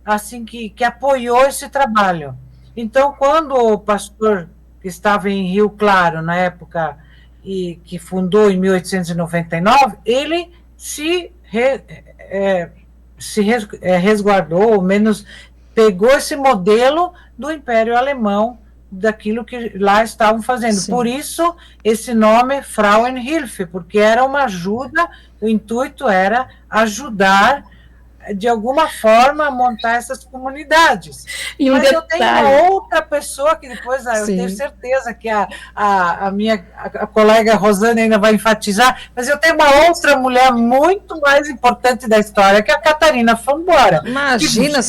H: assim que apoiou esse trabalho. Então, quando o pastor que estava em Rio Claro, na época, e que fundou em 1899, ele se resguardou, ou menos pegou esse modelo do Império Alemão, daquilo que lá estavam fazendo. Sim. Por isso, esse nome Frauenhilfe, porque era uma ajuda, o intuito era ajudar, de alguma forma, a montar essas comunidades.
E: E
H: mas eu tenho uma outra pessoa que depois, eu tenho certeza que a minha colega Rosane ainda vai enfatizar, mas eu tenho uma outra mulher muito mais importante da história, que é a Catarina Fombora.
B: Imagina,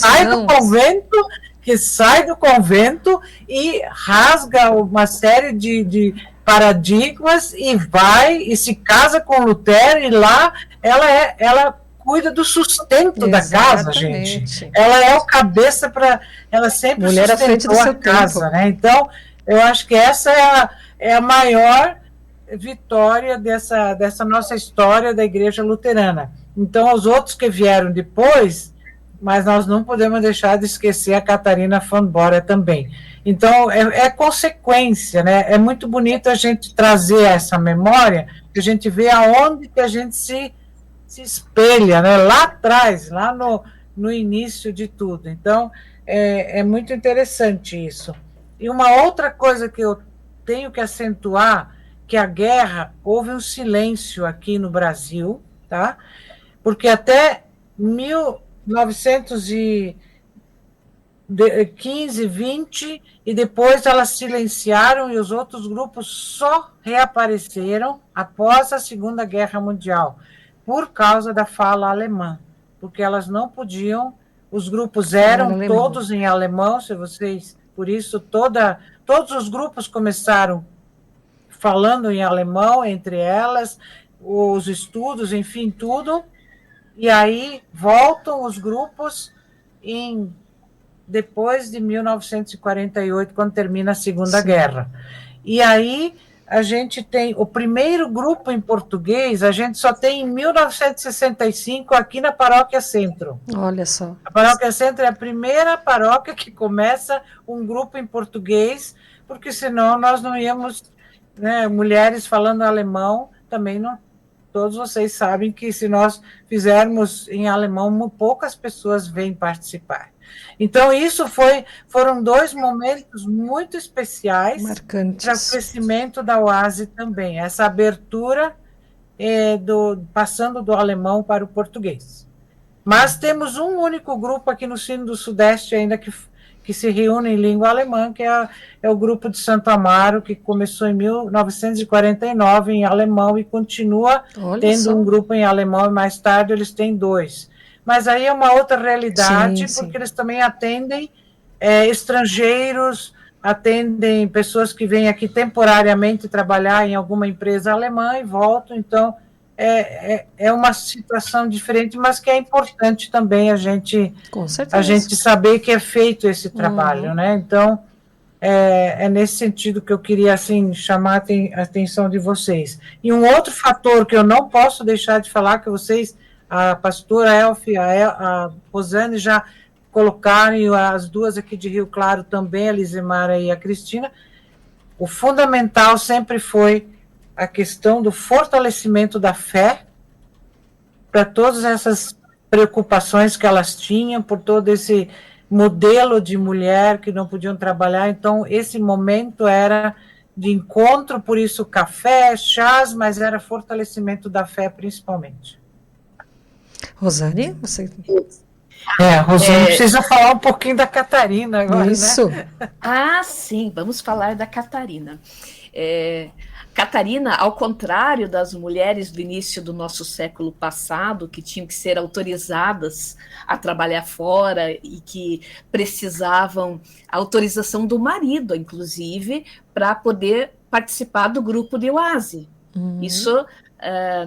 H: que sai do convento e rasga uma série de paradigmas e vai e se casa com Lutero, e lá ela cuida do sustento da casa, gente. Ela é o cabeça para... Ela sempre
B: mulher à frente do seu
H: casa,
B: tempo.
H: Né? Então, eu acho que essa é a maior vitória dessa nossa história da Igreja Luterana. Então, os outros que vieram depois, mas nós não podemos deixar de esquecer a Catarina Fombora também. Então, é consequência, né? É muito bonito a gente trazer essa memória, que a gente vê aonde que a gente se espelha, né? Lá atrás, lá no início de tudo. Então, é muito interessante isso. E uma outra coisa que eu tenho que acentuar, que a guerra, houve um silêncio aqui no Brasil, tá? Porque até 1915, 20, e depois elas silenciaram e os outros grupos só reapareceram após a Segunda Guerra Mundial, por causa da fala alemã, porque elas não podiam, os grupos eram todos em alemão, se vocês, por isso todos os grupos começaram falando em alemão entre elas, os estudos, enfim, tudo, e aí voltam os grupos depois de 1948, quando termina a Segunda Guerra. E aí a gente tem o primeiro grupo em português, a gente só tem em 1965 aqui na Paróquia Centro.
B: Olha só.
H: A Paróquia Centro é a primeira paróquia que começa um grupo em português, porque senão nós não íamos, né, mulheres falando alemão, também não. Todos vocês sabem que se nós fizermos em alemão, poucas pessoas vêm participar. Então, isso foram 2 momentos muito especiais,
B: marcantes,
H: para o crescimento da OASE também, essa abertura passando do alemão para o português. Mas temos um único grupo aqui no Sino do Sudeste ainda que se reúne em língua alemã, que é o grupo de Santo Amaro, que começou em 1949 em alemão e continua tendo um grupo em alemão, e mais tarde eles têm 2. Mas aí é uma outra realidade, porque eles também atendem estrangeiros, atendem pessoas que vêm aqui temporariamente trabalhar em alguma empresa alemã e voltam. Então, é uma situação diferente, mas que é importante também a gente saber que é feito esse trabalho, né? Então, é nesse sentido que eu queria, assim, chamar a atenção de vocês. E um outro fator que eu não posso deixar de falar, que vocês, a pastora Elfi, a Rosane já colocaram, e as duas aqui de Rio Claro também, a Lizimara e a Cristina, o fundamental sempre foi a questão do fortalecimento da fé, para todas essas preocupações que elas tinham, por todo esse modelo de mulher que não podiam trabalhar. Então, esse momento era de encontro, por isso café, chás, mas era fortalecimento da fé principalmente.
B: Rosane, você...
H: Rosane precisa falar um pouquinho da Catarina agora,
B: isso.
H: Né?
E: Ah, sim, vamos falar da Catarina. Catarina, ao contrário das mulheres do início do nosso século passado, que tinham que ser autorizadas a trabalhar fora e que precisavam autorização do marido, inclusive, para poder participar do grupo de oase. Isso,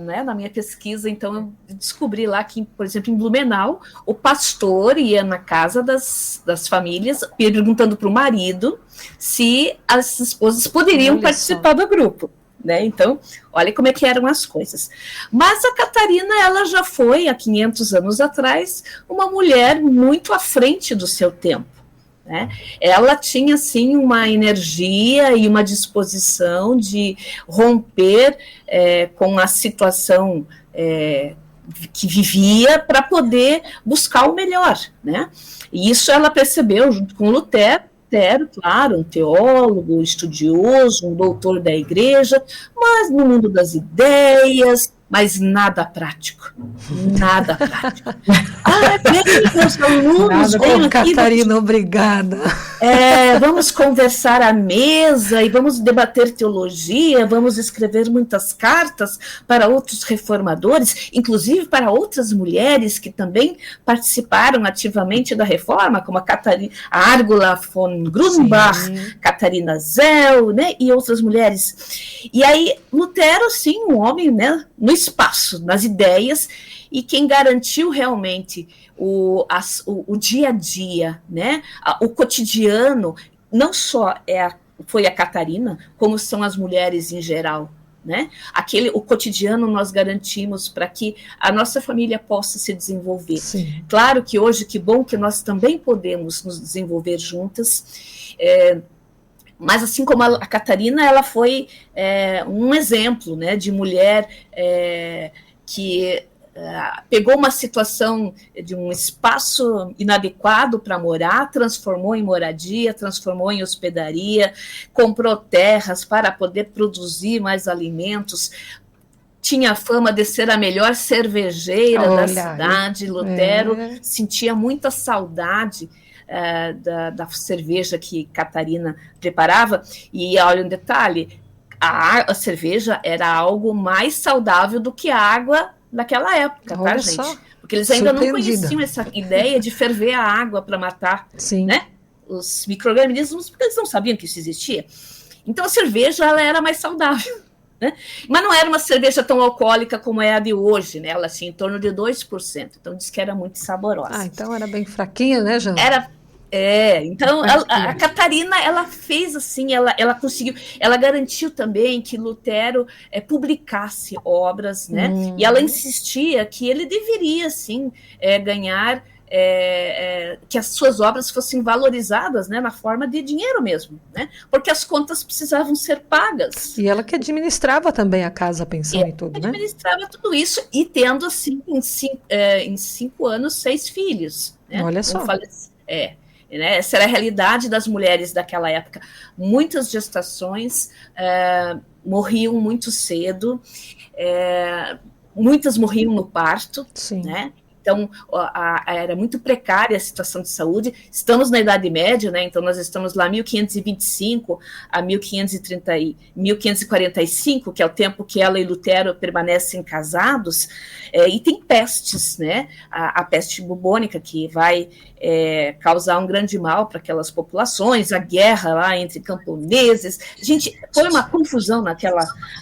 E: né, na minha pesquisa, então, eu descobri lá que, por exemplo, em Blumenau, o pastor ia na casa das famílias perguntando para o marido se as esposas poderiam participar do grupo. Né? Então, olha como é que eram as coisas. Mas a Catarina, ela já foi, há 500 anos atrás, uma mulher muito à frente do seu tempo. Né? Ela tinha, assim, uma energia e uma disposição de romper com a situação que vivia para poder buscar o melhor. Né? E isso ela percebeu junto com Lutero, claro, um teólogo, estudioso, um doutor da igreja, mas no mundo das ideias, mas nada prático. Nada prático. Meus alunos
B: vêm aqui. Catarina, obrigada.
E: Vamos conversar à mesa e vamos debater teologia, vamos escrever muitas cartas para outros reformadores, inclusive para outras mulheres que também participaram ativamente da reforma, como a Árgula von Grunbach, Catarina Zell, né, e outras mulheres. E aí, Lutero, sim, um homem, né, no espaço, nas ideias, e quem garantiu realmente o dia a dia, né, o cotidiano, não só foi a Catarina, como são as mulheres em geral. Né? O cotidiano nós garantimos para que a nossa família possa se desenvolver. Sim. Claro que hoje, que bom que nós também podemos nos desenvolver juntas, mas assim como a Catarina, ela foi um exemplo, né, de mulher que pegou uma situação de um espaço inadequado para morar, transformou em moradia, transformou em hospedaria, comprou terras para poder produzir mais alimentos, tinha a fama de ser a melhor cervejeira da cidade. Lutero sentia muita saudade da cerveja que Catarina preparava, e olha um detalhe, a cerveja era algo mais saudável do que a água naquela época, tá, gente? Só. Porque eles ainda não conheciam essa ideia de ferver a água para matar, né, os micro-organismos, porque eles não sabiam que isso existia. Então a cerveja, ela era mais saudável, né? Mas não era uma cerveja tão alcoólica como é a de hoje, né? Ela tinha em torno de 2%, então diz que era muito saborosa.
B: Então era bem fraquinha, né, Jana?
E: Então a Catarina, ela fez assim, ela conseguiu, ela garantiu também que Lutero publicasse obras, né? E ela insistia que ele deveria, sim, ganhar, que as suas obras fossem valorizadas, né, na forma de dinheiro mesmo, né? Porque as contas precisavam ser pagas.
B: E ela que administrava também a casa, a pensão e tudo, né?
E: Administrava tudo isso e tendo, assim, em 5 anos, 6 filhos. Né?
B: Olha só.
E: Né? Essa era a realidade das mulheres daquela época. Muitas gestações morriam muito cedo, muitas morriam no parto, né? Então, era muito precária a situação de saúde. Estamos na Idade Média, né? Então nós estamos lá 1525 a 1545, que é o tempo que ela e Lutero permanecem casados, e tem pestes, né? A peste bubônica, que vai causar um grande mal para aquelas populações, a guerra lá entre camponeses. Gente, foi uma confusão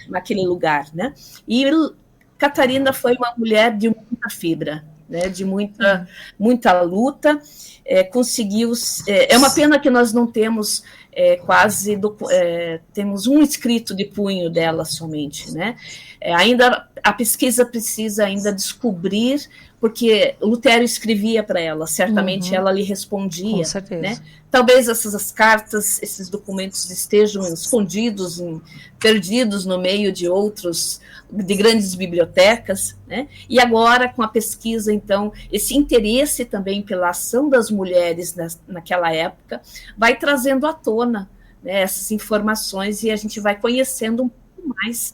E: naquele lugar, né? E Catarina foi uma mulher de muita fibra, né, de muita luta, conseguiu. É uma pena que nós não temos temos um escrito de punho dela somente, né? Ainda a pesquisa precisa ainda descobrir, porque Lutero escrevia para ela, certamente ela lhe respondia,
B: com certeza,
E: né? Talvez essas cartas, esses documentos estejam escondidos, perdidos no meio de grandes bibliotecas, né? E agora, com a pesquisa, então, esse interesse também pela ação das mulheres naquela época vai trazendo à tona, né, essas informações, e a gente vai conhecendo um mais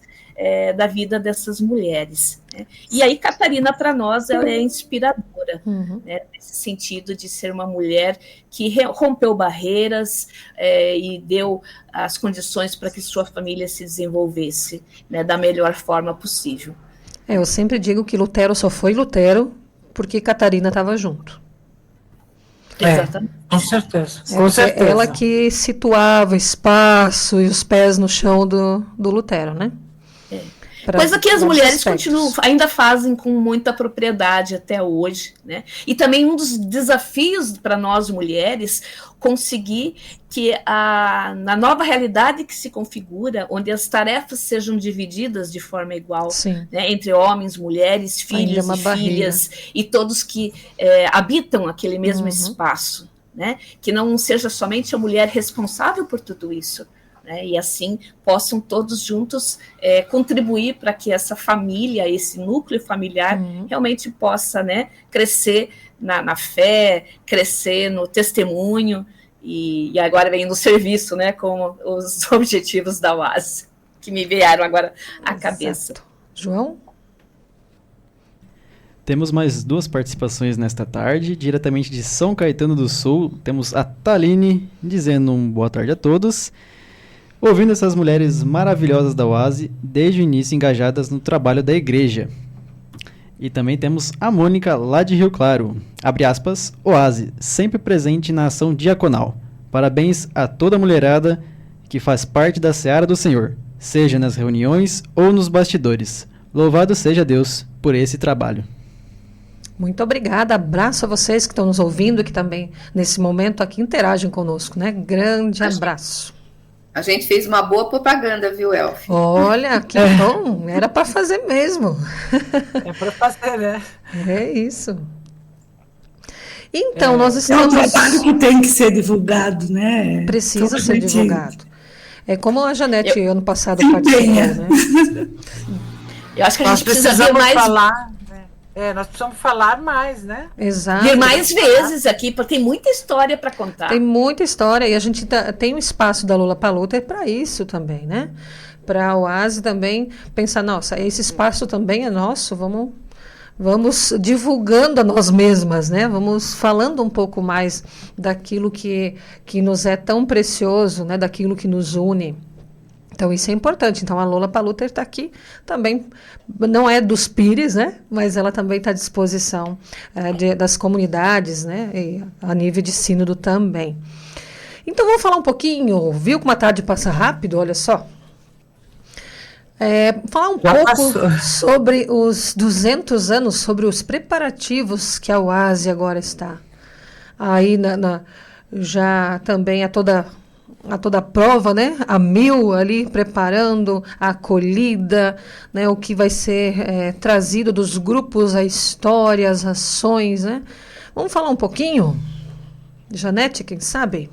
E: da vida dessas mulheres, né? E aí Catarina, para nós, ela é inspiradora, né, nesse sentido de ser uma mulher que rompeu barreiras e deu as condições para que sua família se desenvolvesse, né, da melhor forma possível.
B: Eu sempre digo que Lutero só foi Lutero porque Catarina estava junto.
E: Exatamente.
H: Com certeza. Com certeza.
B: Ela que situava o espaço e os pés no chão do Lutero, né?
E: Coisa que as mulheres ainda fazem com muita propriedade até hoje, né? E também um dos desafios para nós mulheres conseguir que na nova realidade que se configura, onde as tarefas sejam divididas de forma igual, né, entre homens, mulheres, filhos e filhas, e todos que habitam aquele mesmo espaço, né? Que não seja somente a mulher responsável por tudo isso, né, e assim possam todos juntos contribuir para que essa família, esse núcleo familiar realmente possa, né, crescer na fé, crescer no testemunho e agora vem no serviço, né, com os objetivos da UAS, que me vieram agora à cabeça.
B: João?
C: Temos mais 2 participações nesta tarde, diretamente de São Caetano do Sul. Temos a Taline dizendo boa tarde a todos. Ouvindo essas mulheres maravilhosas da UASE, desde o início engajadas no trabalho da igreja. E também temos a Mônica, lá de Rio Claro. Abre aspas, UASE, sempre presente na ação diaconal. Parabéns a toda a mulherada que faz parte da seara do Senhor, seja nas reuniões ou nos bastidores. Louvado seja Deus por esse trabalho.
B: Muito obrigada, abraço a vocês que estão nos ouvindo, que também nesse momento aqui interagem conosco, né? Grande abraço.
G: A gente fez uma boa propaganda, viu, Elfi?
B: Olha, que bom, era para fazer mesmo.
H: É para fazer, né?
B: É isso. Então, nós estamos...
F: É um trabalho que tem que ser divulgado, né?
B: Precisa ser divulgado. É como a Janete ano passado participou, né?
E: Eu acho que a gente precisa ver mais...
H: falar... nós precisamos falar mais, né?
B: Exato.
E: Vir mais vezes aqui, porque tem muita história para contar.
B: Tem muita história e a gente tem um espaço da Lula Paluta para isso também, né? Para a UASE também pensar, nossa, esse espaço também é nosso, vamos divulgando a nós mesmas, né? Vamos falando um pouco mais daquilo que nos é tão precioso, né? Daquilo que nos une. Então, isso é importante. Então, a Lola Paluta está aqui também, não é dos Pires, né? Mas ela também está à disposição das comunidades, né? E a nível de sínodo também. Então, vamos falar um pouquinho, viu como a tarde passa rápido? Olha só. Falar um pouco sobre os 200 anos, sobre os preparativos que a UASE agora está. Aí, já também a toda prova, né? A 1000 ali preparando a acolhida, né? O que vai ser trazido dos grupos, a história, as ações, né? Vamos falar um pouquinho? Janete, quem sabe?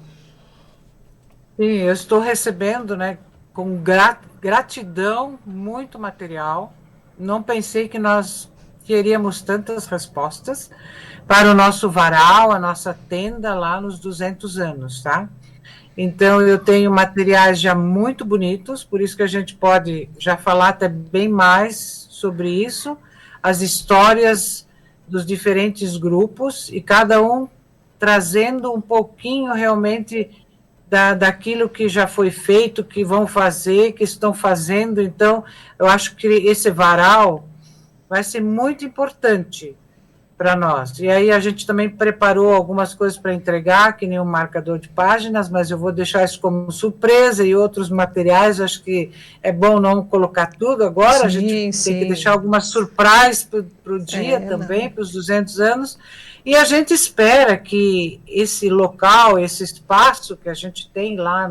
H: Sim, eu estou recebendo, né, com gratidão, muito material. Não pensei que nós teríamos tantas respostas para o nosso varal, a nossa tenda lá nos 200 anos, tá? Então, eu tenho materiais já muito bonitos, por isso que a gente pode já falar até bem mais sobre isso, as histórias dos diferentes grupos, e cada um trazendo um pouquinho realmente daquilo que já foi feito, que vão fazer, que estão fazendo. Então, eu acho que esse varal vai ser muito importante para nós. E aí a gente também preparou algumas coisas para entregar, que nem um marcador de páginas, mas eu vou deixar isso como surpresa, e outros materiais. Acho que é bom não colocar tudo agora, a gente tem que deixar algumas surpresas para o dia também, para os 200 anos, e a gente espera que esse local, esse espaço que a gente tem lá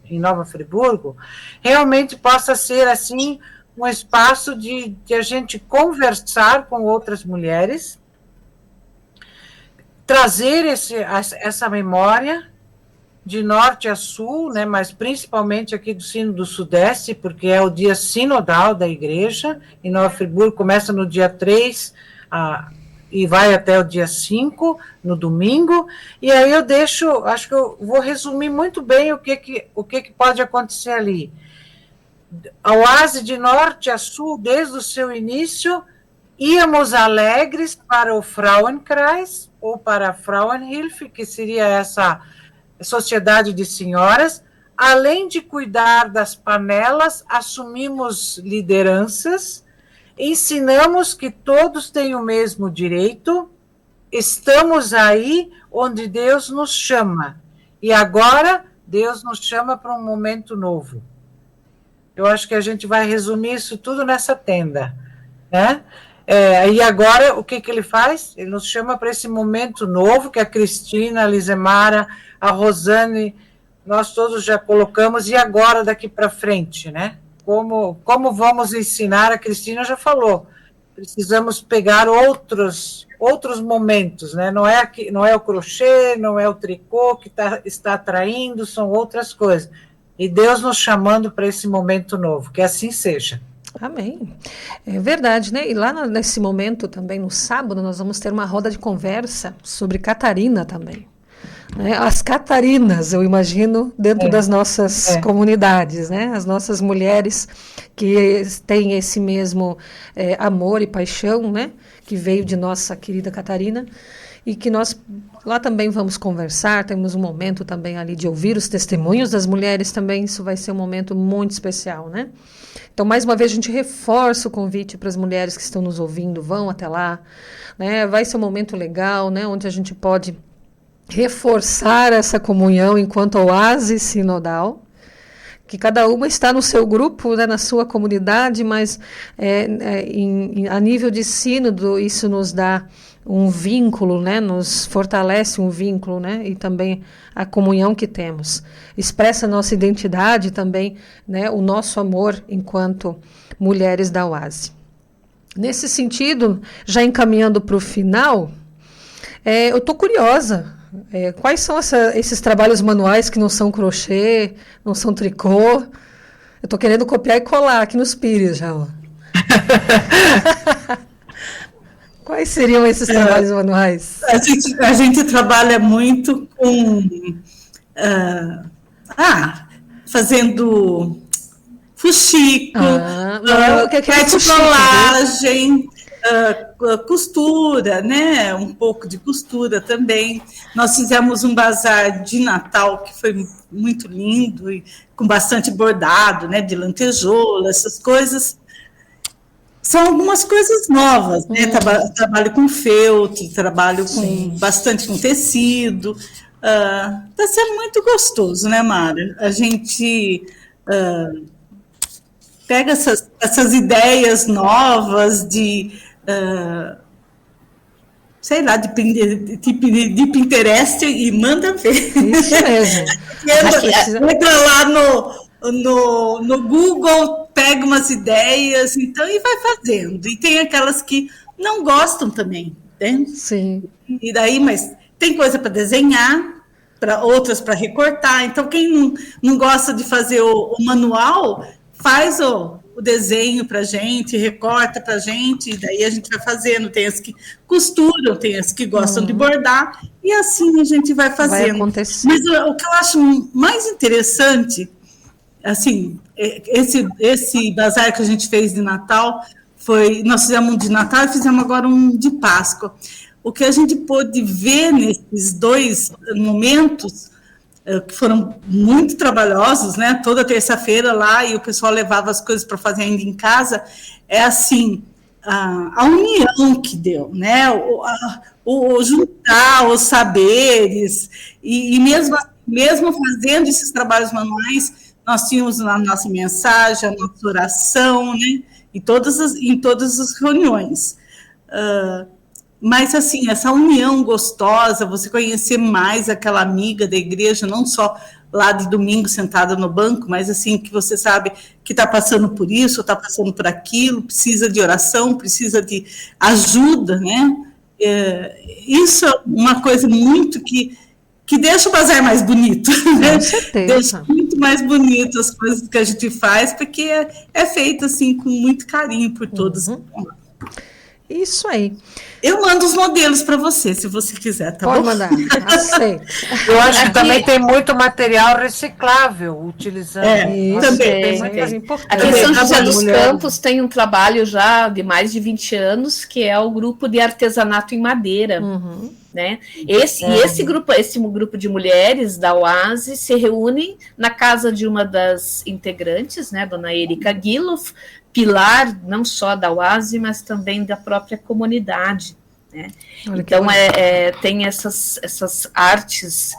H: em Nova Friburgo, realmente possa ser assim um espaço de a gente conversar com outras mulheres, trazer essa memória de norte a sul, né, mas principalmente aqui do Sínodo do Sudeste, porque é o dia sinodal da igreja, em Nova Friburgo começa no dia 3 e vai até o dia 5, no domingo, e aí acho que eu vou resumir muito bem o que pode acontecer ali. A oase de norte a sul, desde o seu início, íamos alegres para o Frauenkreis, ou para a Frauenhilfe, que seria essa sociedade de senhoras. Além de cuidar das panelas, assumimos lideranças, ensinamos que todos têm o mesmo direito, estamos aí onde Deus nos chama. E agora, Deus nos chama para um momento novo. Eu acho que a gente vai resumir isso tudo nessa tenda, né? E agora, o que ele faz? Ele nos chama para esse momento novo, que a Cristina, a Lisemara, a Rosane, nós todos já colocamos, e agora daqui para frente, né? Como vamos ensinar, a Cristina já falou, precisamos pegar outros momentos, né? Não é o crochê, não é o tricô que está atraindo, são outras coisas. E Deus nos chamando para esse momento novo, que assim seja.
B: Amém. É verdade, né? E lá nesse momento também, no sábado, nós vamos ter uma roda de conversa sobre Catarina também. Né? As Catarinas, eu imagino, dentro das nossas comunidades, né? As nossas mulheres que têm esse mesmo amor e paixão, né? Que veio de nossa querida Catarina, e que nós lá também vamos conversar, temos um momento também ali de ouvir os testemunhos das mulheres também, isso vai ser um momento muito especial, né? Então, mais uma vez, a gente reforça o convite para as mulheres que estão nos ouvindo, vão até lá, né? Vai ser um momento legal, né? Onde a gente pode reforçar essa comunhão enquanto oásis sinodal, que cada uma está no seu grupo, né, na sua comunidade, mas a nível de sínodo isso nos dá um vínculo, né, nos fortalece um vínculo, né, e também a comunhão que temos. Expressa a nossa identidade também, né, o nosso amor enquanto mulheres da oase. Nesse sentido, já encaminhando para o final, eu estou curiosa. Quais são esses trabalhos manuais que não são crochê, não são tricô? Eu estou querendo copiar e colar aqui nos Pires já. Ó. Quais seriam esses trabalhos manuais?
F: A gente trabalha muito com fazendo fuxico, colagem, costura, né? Um pouco de costura também. Nós fizemos um bazar de Natal que foi muito lindo e com bastante bordado, né? De lantejoula, essas coisas. São algumas coisas novas, né? Trabalho com feltro, trabalho bastante com tecido. Está sendo muito gostoso, né, Mara? A gente pega essas ideias novas de sei lá, de Pinterest e manda ver.
B: Isso mesmo.
F: Entra lá no Google, pega umas ideias, então, e vai fazendo. E tem aquelas que não gostam também, né?
B: Sim.
F: E daí, mas tem coisa para desenhar, outras para recortar. Então, quem não gosta de fazer o manual, faz o desenho para a gente, recorta para a gente, e daí a gente vai fazendo. Tem as que costuram, tem as que gostam de bordar, e assim a gente vai fazendo.
B: Vai acontecer.
F: Mas o que eu acho mais interessante, assim, esse bazar que a gente fez de Natal, nós fizemos um de Natal e fizemos agora um de Páscoa. O que a gente pôde ver nesses dois momentos, que foram muito trabalhosos, né? Toda terça-feira lá, e o pessoal levava as coisas para fazer ainda em casa, é assim, a união que deu, né? O juntar os saberes, e mesmo fazendo esses trabalhos manuais, nós tínhamos a nossa mensagem, a nossa oração, né? Em todas as reuniões. Mas, assim, essa união gostosa, você conhecer mais aquela amiga da igreja, não só lá de domingo sentada no banco, mas, assim, que você sabe que está passando por isso, está passando por aquilo, precisa de oração, precisa de ajuda, né? Isso é uma coisa muito que deixa o bazar mais bonito, né?
B: Com certeza.
F: Deixa muito mais bonito as coisas que a gente faz, porque é feito, assim, com muito carinho por todos.
B: Isso aí.
F: Eu mando os modelos para você, se você quiser, tá
B: Pode
F: bom?
B: mandar. Aceito.
H: Eu acho que também tem muito material reciclável utilizando.
F: Também.
B: Tem
E: Sim.
B: muitas importantes.
E: Aqui em São José dos
H: Mulher.
E: Campos tem um trabalho já de mais de 20 anos, que é o grupo de artesanato em madeira. Né? Esse grupo de mulheres da OASE se reúnem na casa de uma das integrantes, né, dona Erika Guilof, pilar não só da OASE, mas também da própria comunidade. Né? Então, tem essas artes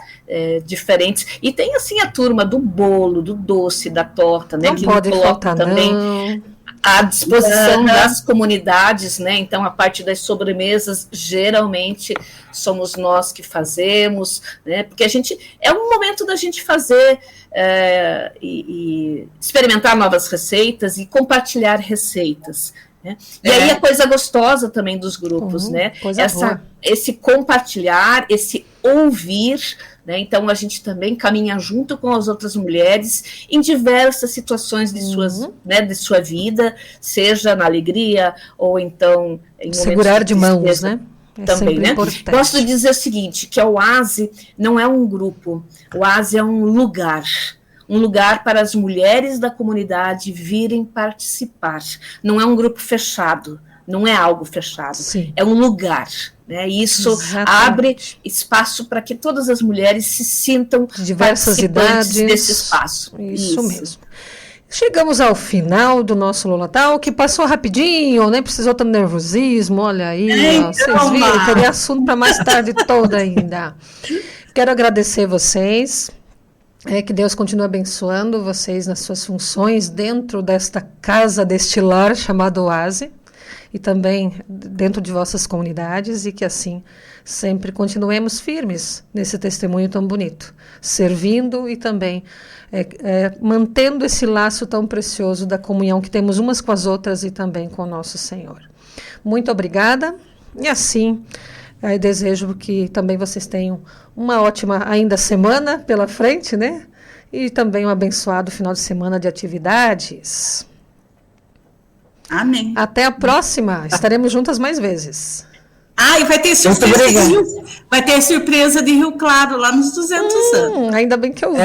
E: diferentes. E tem, assim, a turma do bolo, do doce, da torta, né?
B: Não
E: que
B: pode
E: coloca
B: faltar,
E: também
B: não.
E: à disposição das comunidades, né? Então, a parte das sobremesas, geralmente, somos nós que fazemos, né? Porque é um momento da gente fazer e experimentar novas receitas e compartilhar receitas. Né? E aí a coisa gostosa também dos grupos, né? Esse compartilhar, esse ouvir, né? Então a gente também caminha junto com as outras mulheres em diversas situações de sua vida, seja na alegria ou então em
B: segurar de mãos, né?
E: Também, né?
B: Importante.
E: Gosto de dizer o seguinte, que a OASE não é um grupo, o OASE é um lugar para as mulheres da comunidade virem participar. Não é um grupo fechado, não é algo fechado, é um lugar. Né? E isso abre espaço para que todas as mulheres se sintam
B: de diversas idades
E: desse espaço.
B: Isso mesmo. Chegamos ao final do nosso Lolatal, que passou rapidinho, nem precisou ter nervosismo, olha aí, vocês viram, teria assunto para mais tarde toda ainda. Quero agradecer vocês, que Deus continue abençoando vocês nas suas funções dentro desta casa, deste lar chamado OASE, e também dentro de vossas comunidades, e que assim sempre continuemos firmes nesse testemunho tão bonito, servindo e também mantendo esse laço tão precioso da comunhão que temos umas com as outras e também com o nosso Senhor. Muito obrigada, e assim desejo que também vocês tenham uma ótima ainda semana pela frente, né? E também um abençoado final de semana de atividades.
F: Amém.
B: Até a próxima. Estaremos juntas mais vezes.
F: E vai ter surpresa de Rio Claro, lá nos 200 anos.
B: Ainda bem que eu vou.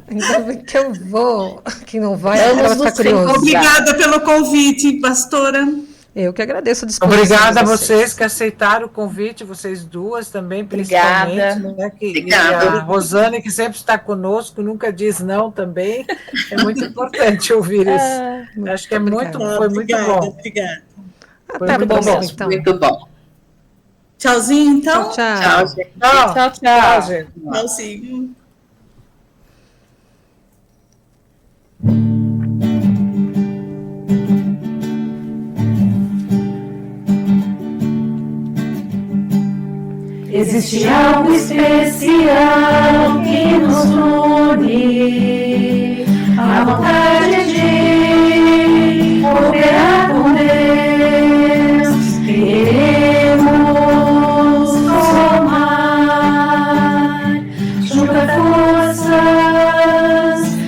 B: Ainda bem que eu vou. Quem não vai, ela está curiosa.
F: Obrigada pelo convite, pastora.
B: Eu que agradeço a disposição.
H: Obrigada a vocês que aceitaram o convite, vocês duas também, principalmente. Né, e a Rosane, que sempre está conosco, nunca diz não também. É muito importante ouvir isso. Acho que foi muito bom.
F: Obrigada.
B: Até a próxima, então.
G: Muito bom.
F: Tchauzinho, então.
B: Tchau.
F: Tchau, gente. Tchauzinho.
D: Existe algo especial que nos une, a vontade de cooperar com Deus. Queremos somar, juntar forças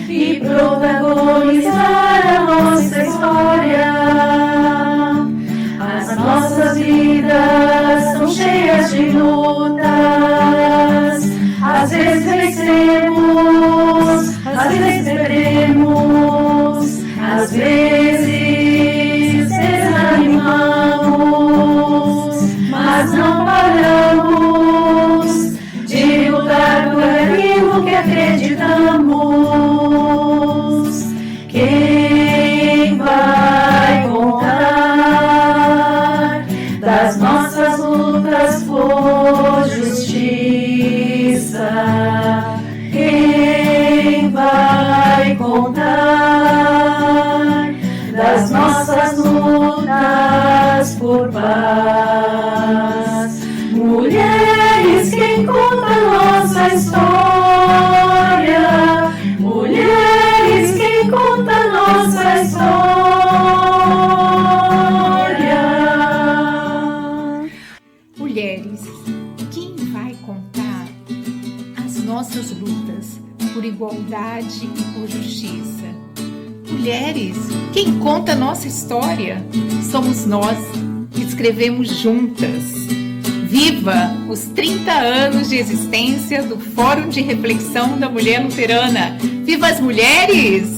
D: e protagonizar a nossa história. As nossas vidas são cheias de lutas, às vezes vencemos, às vezes perdemos, às vezes desanimamos, mas não paramos de lutar por aquilo que acreditamos. Quem vai contar das nossas lutas por justiça? Quem vai contar das nossas lutas por paz? Mulheres, quem conta nossa história? Mulheres, quem conta nossa história?
I: Mulheres, quem vai contar as nossas lutas por igualdade e por justiça? Mulheres, quem conta a nossa história somos nós que escrevemos juntas. Viva os 30 anos de existência do Fórum de Reflexão da Mulher Luterana. Viva as mulheres!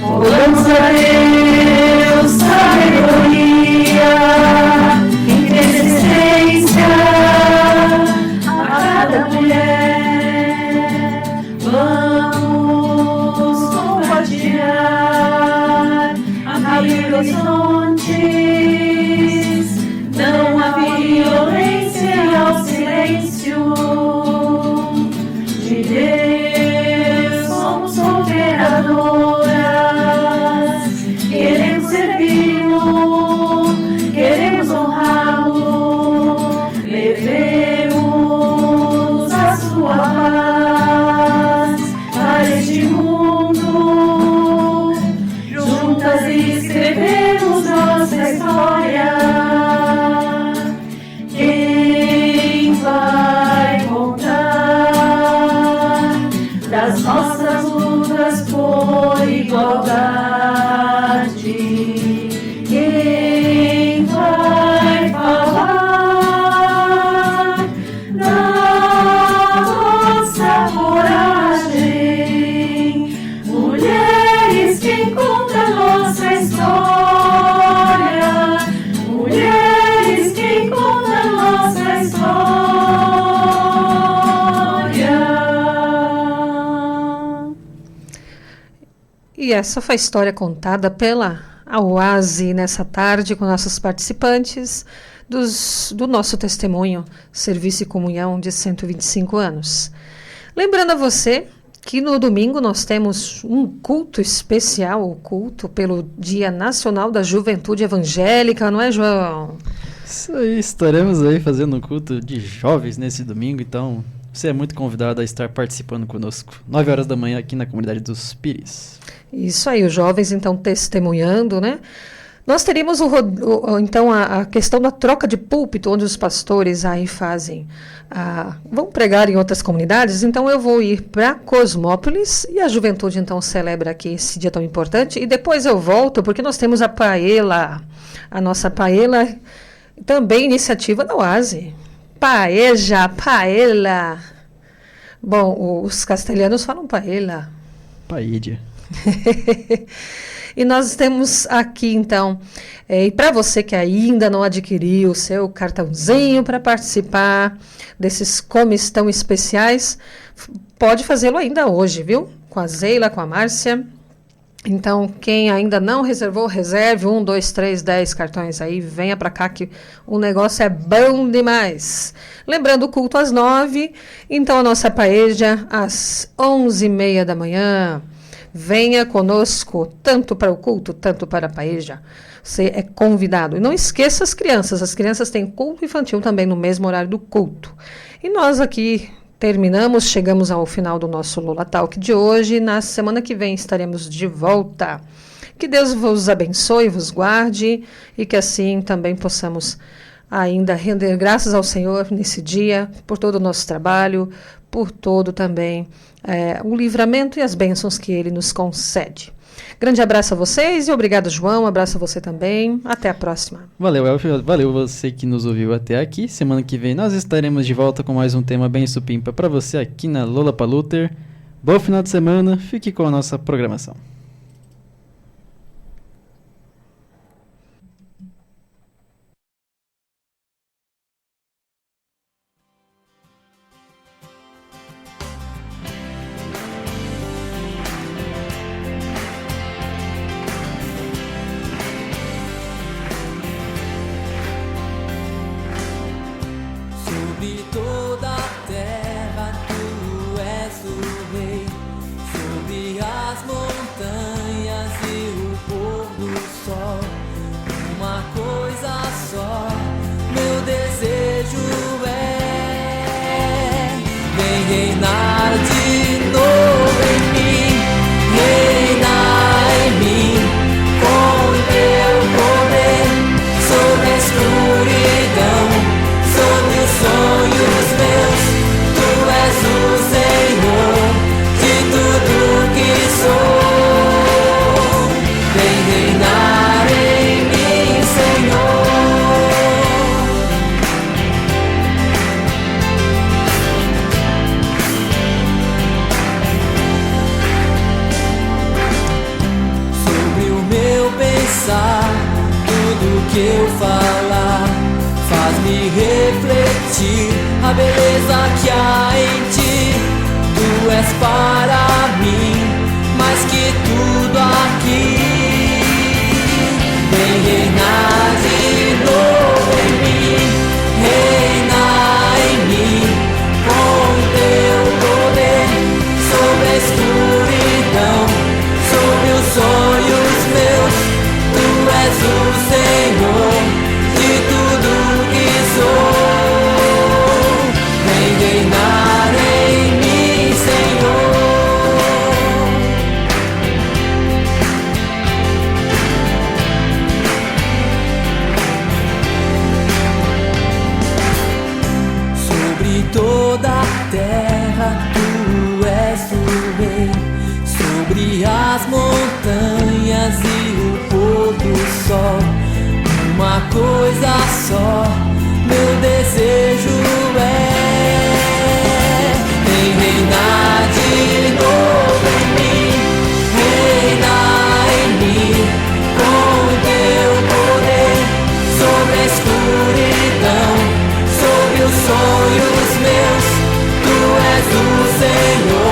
D: Louvamos a Deus, sabedoria, resistência a cada mulher. Vamos compartilhar, abrir horizontes, não há violência ao silêncio de Deus. Somos cooperadoras, queremos servi-lo, queremos honrá-lo, levemos a sua paz para este mundo, juntas escrevemos nossa história. Quem vai contar das nossas lutas por igualdade? Quem vai falar da nossa coragem? Mulheres, quem conta a nossa história? Mulheres, quem conta a nossa história?
B: E essa foi a história contada pela AUASE nessa tarde com nossos participantes do nosso testemunho Serviço e Comunhão de 125 anos. Lembrando a você que no domingo nós temos um culto especial, o culto pelo Dia Nacional da Juventude Evangélica, não é, João?
C: Isso aí, estaremos aí fazendo um culto de jovens nesse domingo, então você é muito convidado a estar participando conosco. 9 horas da manhã aqui na comunidade dos Pires.
B: Isso aí, os jovens então testemunhando, né? Nós teríamos então a questão da troca de púlpito, onde os pastores aí vão pregar em outras comunidades. Então eu vou ir para Cosmópolis e a juventude então celebra aqui esse dia tão importante. E depois eu volto, porque nós temos a Paella, a nossa Paella, também iniciativa da UASE. Paella. Bom, os castelhanos falam Paella.
C: Paella.
B: E nós temos aqui, então, e para você que ainda não adquiriu o seu cartãozinho para participar desses comes tão especiais, pode fazê-lo ainda hoje, viu? Com a Zeila, com a Márcia. Então, quem ainda não reservou, reserve 1, 2, 3, 10 cartões aí, venha para cá que o negócio é bom demais. Lembrando o culto às 9, então a nossa paeja às 11h30 da manhã. Venha conosco, tanto para o culto, tanto para a paeja. Você é convidado. E não esqueça as crianças têm culto infantil também no mesmo horário do culto. E nós aqui chegamos ao final do nosso Lola Talk de hoje. Na semana que vem estaremos de volta. Que Deus vos abençoe, vos guarde e que assim também possamos ainda render graças ao Senhor nesse dia, por todo o nosso trabalho, por todo também o livramento e as bênçãos que Ele nos concede. Grande abraço a vocês e obrigado, João. Abraço a você também. Até a próxima.
C: Valeu, Elfio. Valeu você que nos ouviu até aqui. Semana que vem nós estaremos de volta com mais um tema bem supimpa para você aqui na Lollapalooza. Bom final de semana. Fique com a nossa programação.
J: Toda a terra tu és o rei, sobre as montanhas que eu falar faz-me refletir a beleza que há em ti. Tu és para mim mais que tudo aqui. Vem reinar de novo em mim, reina em mim com teu poder sobre a escuridão, sobre os sonhos meus. Tu és o Senhor de tudo que sou. Vem reinar em mim, Senhor. Sobre toda a terra tu és o rei, sobre as montanhas e o pôr do sol. Uma coisa só meu desejo é: vem reinar de novo em mim, reina em mim com teu poder sobre a escuridão, sobre os sonhos meus. Tu és o Senhor